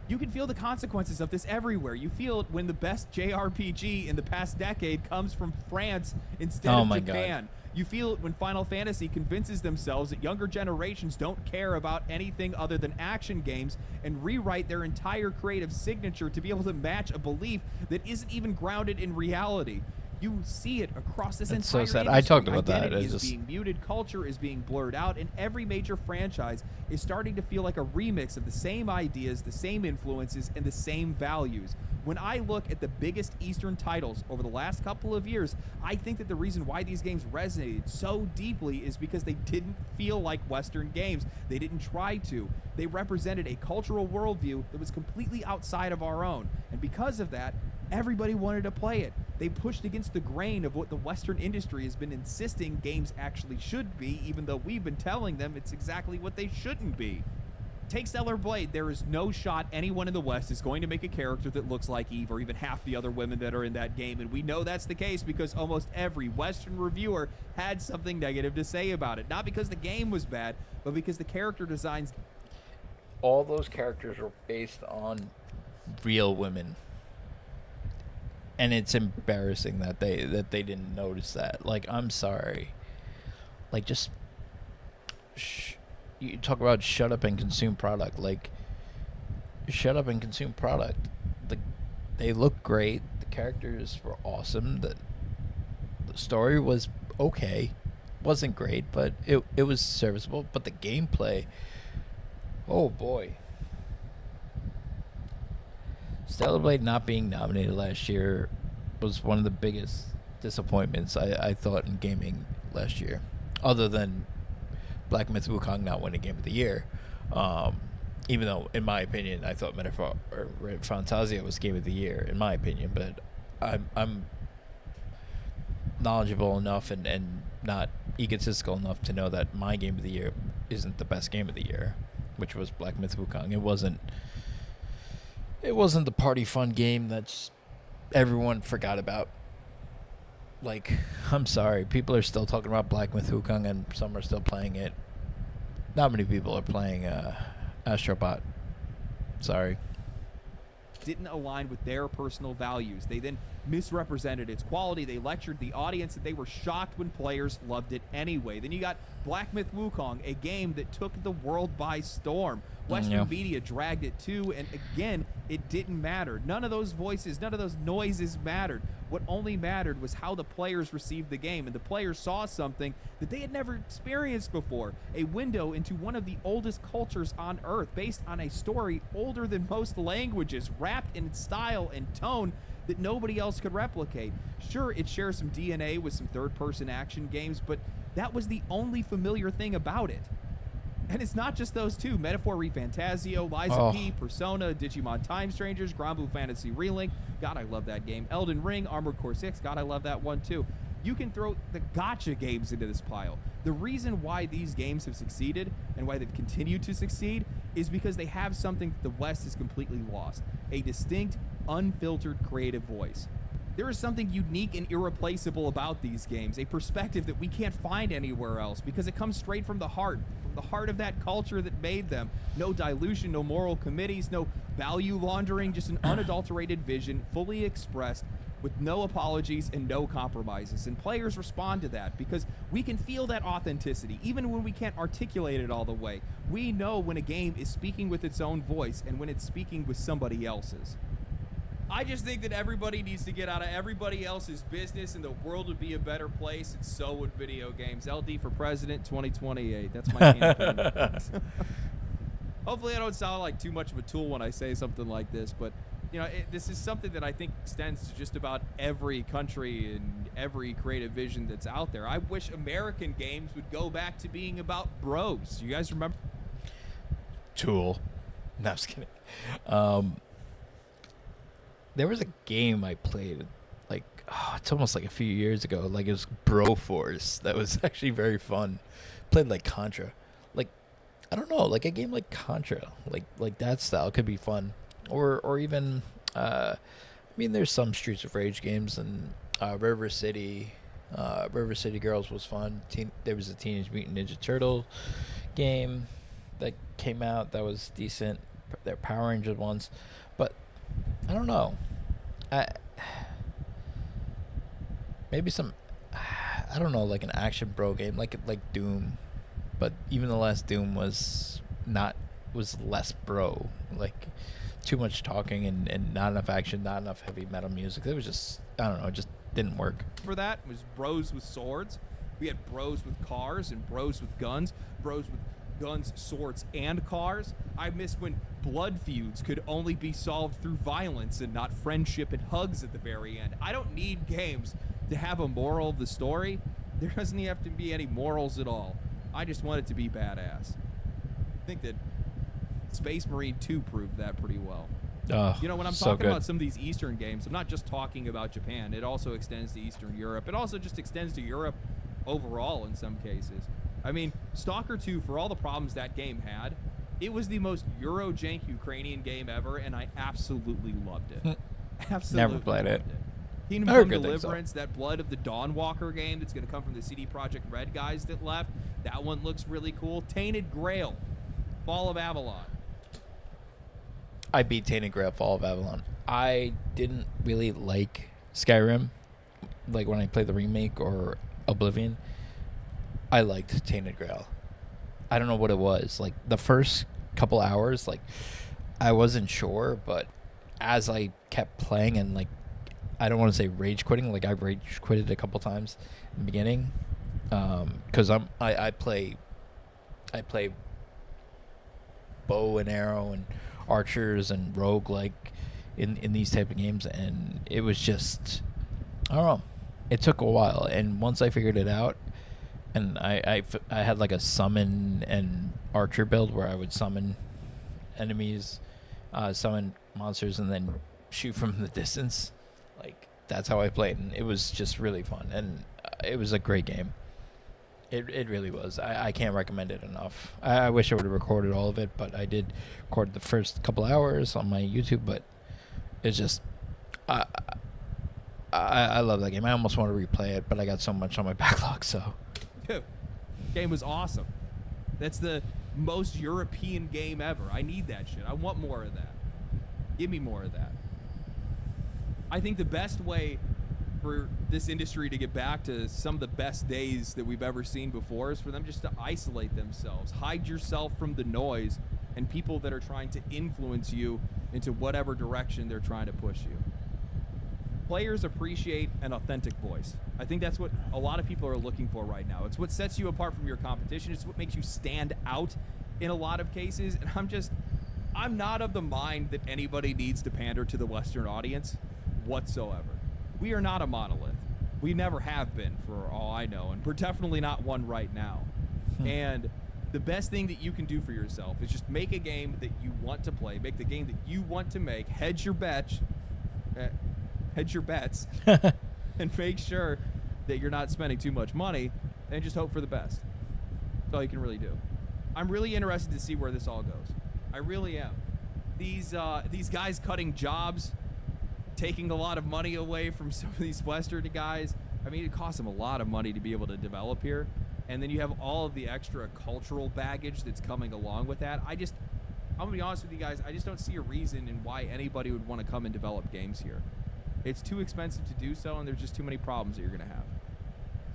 You can feel the consequences of this everywhere. You feel it when the best JRPG in the past decade comes from France instead of Japan. You feel it when Final Fantasy convinces themselves that younger generations don't care about anything other than action games and rewrite their entire creative signature to be able to match a belief that isn't even grounded in reality. You see it across this entire so sad. industry. I talked about that. Identity It's is just being muted, culture is being blurred out, and every major franchise is starting to feel like a remix of the same ideas, the same influences, and the same values. When I look at the biggest Eastern titles over the last couple of years, I think that the reason why these games resonated so deeply is because they didn't feel like Western games. They didn't try to. They represented a cultural worldview that was completely outside of our own. And because of that, everybody wanted to play it. They pushed against the grain of what the Western industry has been insisting games actually should be, even though we've been telling them it's exactly what they shouldn't be. Take Stellar Blade. There is no shot anyone in the West is going to make a character that looks like Eve or even half the other women that are in that game, and we know that's the case because almost every Western reviewer had something negative to say about it. Not because the game was bad, but because the character designs... All those characters were based on real women. And it's embarrassing that they didn't notice that. Like, I'm sorry. Like, just you talk about shut up and consume product. Like, shut up and consume product. They look great. The characters were awesome. The story was okay. Wasn't great, but it was serviceable. But the gameplay, oh boy. Stellar Blade not being nominated last year was one of the biggest disappointments I thought in gaming last year, other than Black Myth Wukong not winning Game of the Year. Even though, in my opinion, I thought Fantasia was Game of the Year, in my opinion, but I'm knowledgeable enough and not egotistical enough to know that my Game of the Year isn't the best Game of the Year, which was Black Myth Wukong. It wasn't the party fun game that everyone forgot about. Like, I'm sorry, people are still talking about Black Myth Wukong and some are still playing it. Not many people are playing Astrobot. Sorry. Didn't align with their personal values. They then misrepresented its quality. They lectured the audience and they were shocked when players loved it anyway. Then you got Black Myth Wukong, a game that took the world by storm. Western media dragged it too, and again, it didn't matter. None of those voices, none of those noises mattered. What only mattered was how the players received the game, and the players saw something that they had never experienced before. A window into one of the oldest cultures on Earth, based on a story older than most languages, wrapped in style and tone that nobody else could replicate. Sure, it shares some DNA with some third-person action games, but that was the only familiar thing about it. And it's not just those two. Metaphor ReFantazio, Liza P, Persona, Digimon Time Strangers, Granblue Fantasy Relink. God, I love that game. Elden Ring, Armored Core 6. God, I love that one too. You can throw the gacha games into this pile. The reason why these games have succeeded and why they've continued to succeed is because they have something that the West has completely lost. A distinct, unfiltered creative voice. There is something unique and irreplaceable about these games, a perspective that we can't find anywhere else because it comes straight from the heart of that culture that made them. No dilution, no moral committees, no value laundering, just an unadulterated vision, fully expressed, with no apologies and no compromises. And players respond to that because we can feel that authenticity, even when we can't articulate it all the way. We know when a game is speaking with its own voice and when it's speaking with somebody else's. I just think that everybody needs to get out of everybody else's business and the world would be a better place, and so would video games. LD for President 2028. That's my campaign. Hopefully I don't sound like too much of a tool when I say something like this, but you know, this is something that I think extends to just about every country and every creative vision that's out there. I wish American games would go back to being about bros. You guys remember? Tool. No, I was kidding. there was a game I played, like, it's almost like a few years ago. Like, it was Broforce. That was actually very fun. Played like Contra. Like, I don't know, like a game like Contra, like that style could be fun. Or even, I mean, there's some Streets of Rage games, and River City Girls was fun. There was a Teenage Mutant Ninja Turtle game that came out that was decent. Their Power Rangers ones, but I don't know. Maybe some, I don't know, like an action bro game, like Doom, but even the last Doom was less bro, like too much talking and not enough action, not enough heavy metal music. It was just, I don't know, it just didn't work. For that was bros with swords. We had bros with cars and bros with guns, bros with guns, swords, and cars. I miss when blood feuds could only be solved through violence and not friendship and hugs at the very end. I don't need games to have a moral of the story. There doesn't have to be any morals at all. I just want it to be badass. I think that Space Marine 2 proved that pretty well. You know, when I'm talking about some of these Eastern games, I'm not just talking about Japan. It also extends to Eastern Europe. It also just extends to Europe overall in some cases. I mean, Stalker 2, for all the problems that game had, it was the most Eurojank Ukrainian game ever, and I absolutely loved it. Absolutely. Never played it. Kingdom Come Deliverance, that Blood of the Dawnwalker game that's going to come from the CD Projekt Red guys that left. That one looks really cool. Tainted Grail, Fall of Avalon. I beat Tainted Grail, Fall of Avalon. I didn't really like Skyrim, like when I played the remake or Oblivion. I liked Tainted Grail. I don't know what it was. Like, the first couple hours, like, I wasn't sure, but as I kept playing and, like, I don't want to say rage quitting, like, I rage quitted a couple times in the beginning, because I play bow and arrow and archers and rogue, like, in these type of games, and it was just, I don't know, it took a while, and once I figured it out, and I had like a summon and archer build where I would summon enemies, summon monsters, and then shoot from the distance. Like, that's how I played, and it was just really fun, and it was a great game. It really was. I can't recommend it enough. I wish I would have recorded all of it, but I did record the first couple hours on my YouTube, but it's just, I love that game. I almost want to replay it, but I got so much on my backlog, so. Dude, game was awesome. That's the most European game ever. I need that shit. I want more of that. Give me more of that. I think the best way for this industry to get back to some of the best days that we've ever seen before is for them just to isolate themselves. Hide yourself from the noise and people that are trying to influence you into whatever direction they're trying to push you. Players appreciate an authentic voice. I think that's what a lot of people are looking for right now. It's what sets you apart from your competition. It's what makes you stand out in a lot of cases. And I'm not of the mind that anybody needs to pander to the Western audience whatsoever. We are not a monolith. We never have been, for all I know, and we're definitely not one right now. And the best thing that you can do for yourself is just make a game that you want to play, make the game that you want to make, hedge your bets, and make sure that you're not spending too much money, and just hope for the best. That's all you can really do. I'm really interested to see where this all goes. I really am. These guys cutting jobs, taking a lot of money away from some of these Western guys. I mean, it costs them a lot of money to be able to develop here. And then you have all of the extra cultural baggage that's coming along with that. I'm going to be honest with you guys, I just don't see a reason in why anybody would want to come and develop games here. It's too expensive to do so, and there's just too many problems that you're going to have.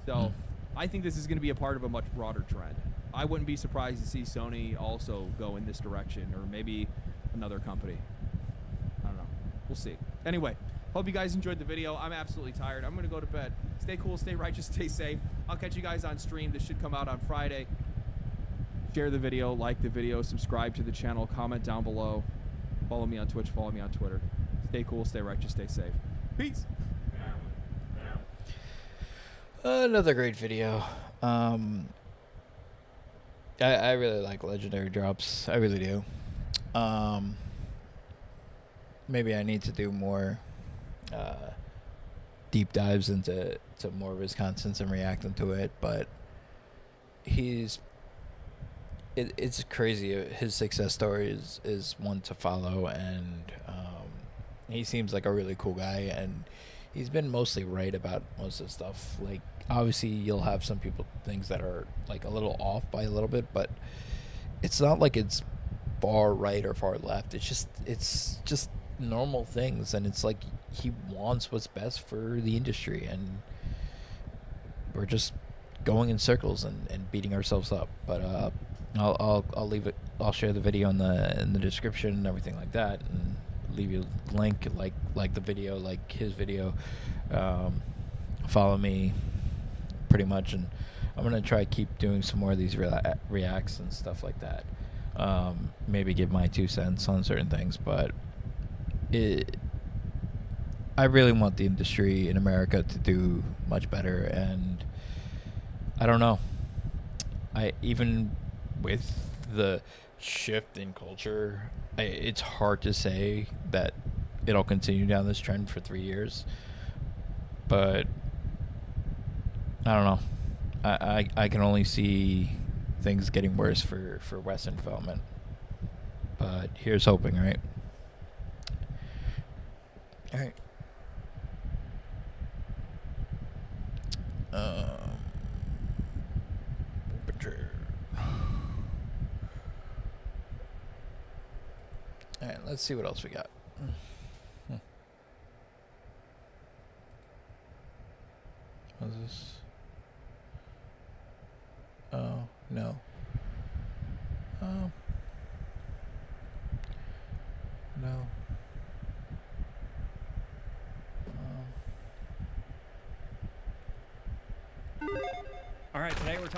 So I think this is going to be a part of a much broader trend. I wouldn't be surprised to see Sony also go in this direction, or maybe another company. I don't know. We'll see. Anyway, hope you guys enjoyed the video. I'm absolutely tired. I'm going to go to bed. Stay cool, stay righteous, stay safe. I'll catch you guys on stream. This should come out on Friday. Share the video, like the video, subscribe to the channel, comment down below. Follow me on Twitch, follow me on Twitter. Stay cool, stay righteous, stay safe. Peace. Another great video. I really like legendary drops. I really do. Maybe I need to do more deep dives into more of his contents and reacting to it, but it's crazy. His success story is one to follow, and he seems like a really cool guy, and he's been mostly right about most of the stuff. Like, obviously you'll have some things that are like a little off by a little bit, but it's not like it's far right or far left. It's just normal things, and it's like he wants what's best for the industry, and we're just going in circles and beating ourselves up. But I'll leave it. I'll share the video in the description and everything like that, and leave you a link, like the video, like his video. Follow me, pretty much, and I'm gonna try to keep doing some more of these reacts and stuff like that. Maybe give my 2 cents on certain things, but I really want the industry in America to do much better, and I don't know. Even with the shift in culture, it's hard to say that it'll continue down this trend for 3 years, but I don't know. I can only see things getting worse for Western development, but here's hoping, right? All right. All right, let's see what else we got. What's this? Oh, no. Oh. No. All right, today we're talking.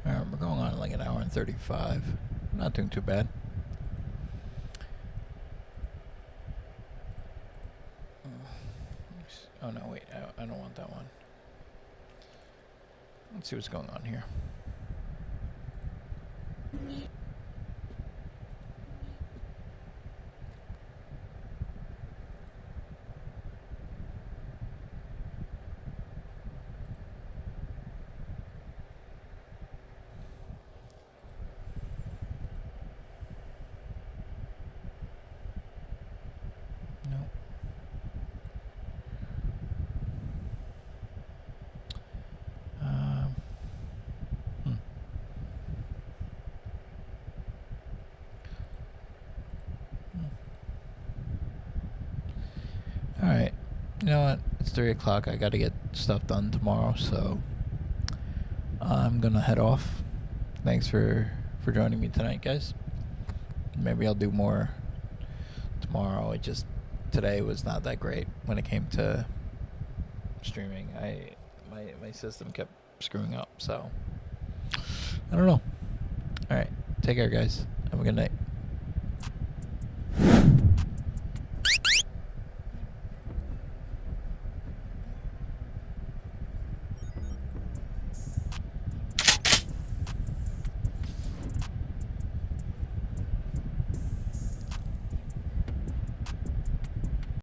Alright, we're going on like an hour and 35. Not doing too bad. Oh no, wait, I don't want that one. Let's see what's going on here. Alright, you know what, it's 3 o'clock, I gotta get stuff done tomorrow, so I'm gonna head off. Thanks for joining me tonight, guys. Maybe I'll do more tomorrow. Today was not that great when it came to streaming. My system kept screwing up, so I don't know. Alright, take care, guys. Have a good night.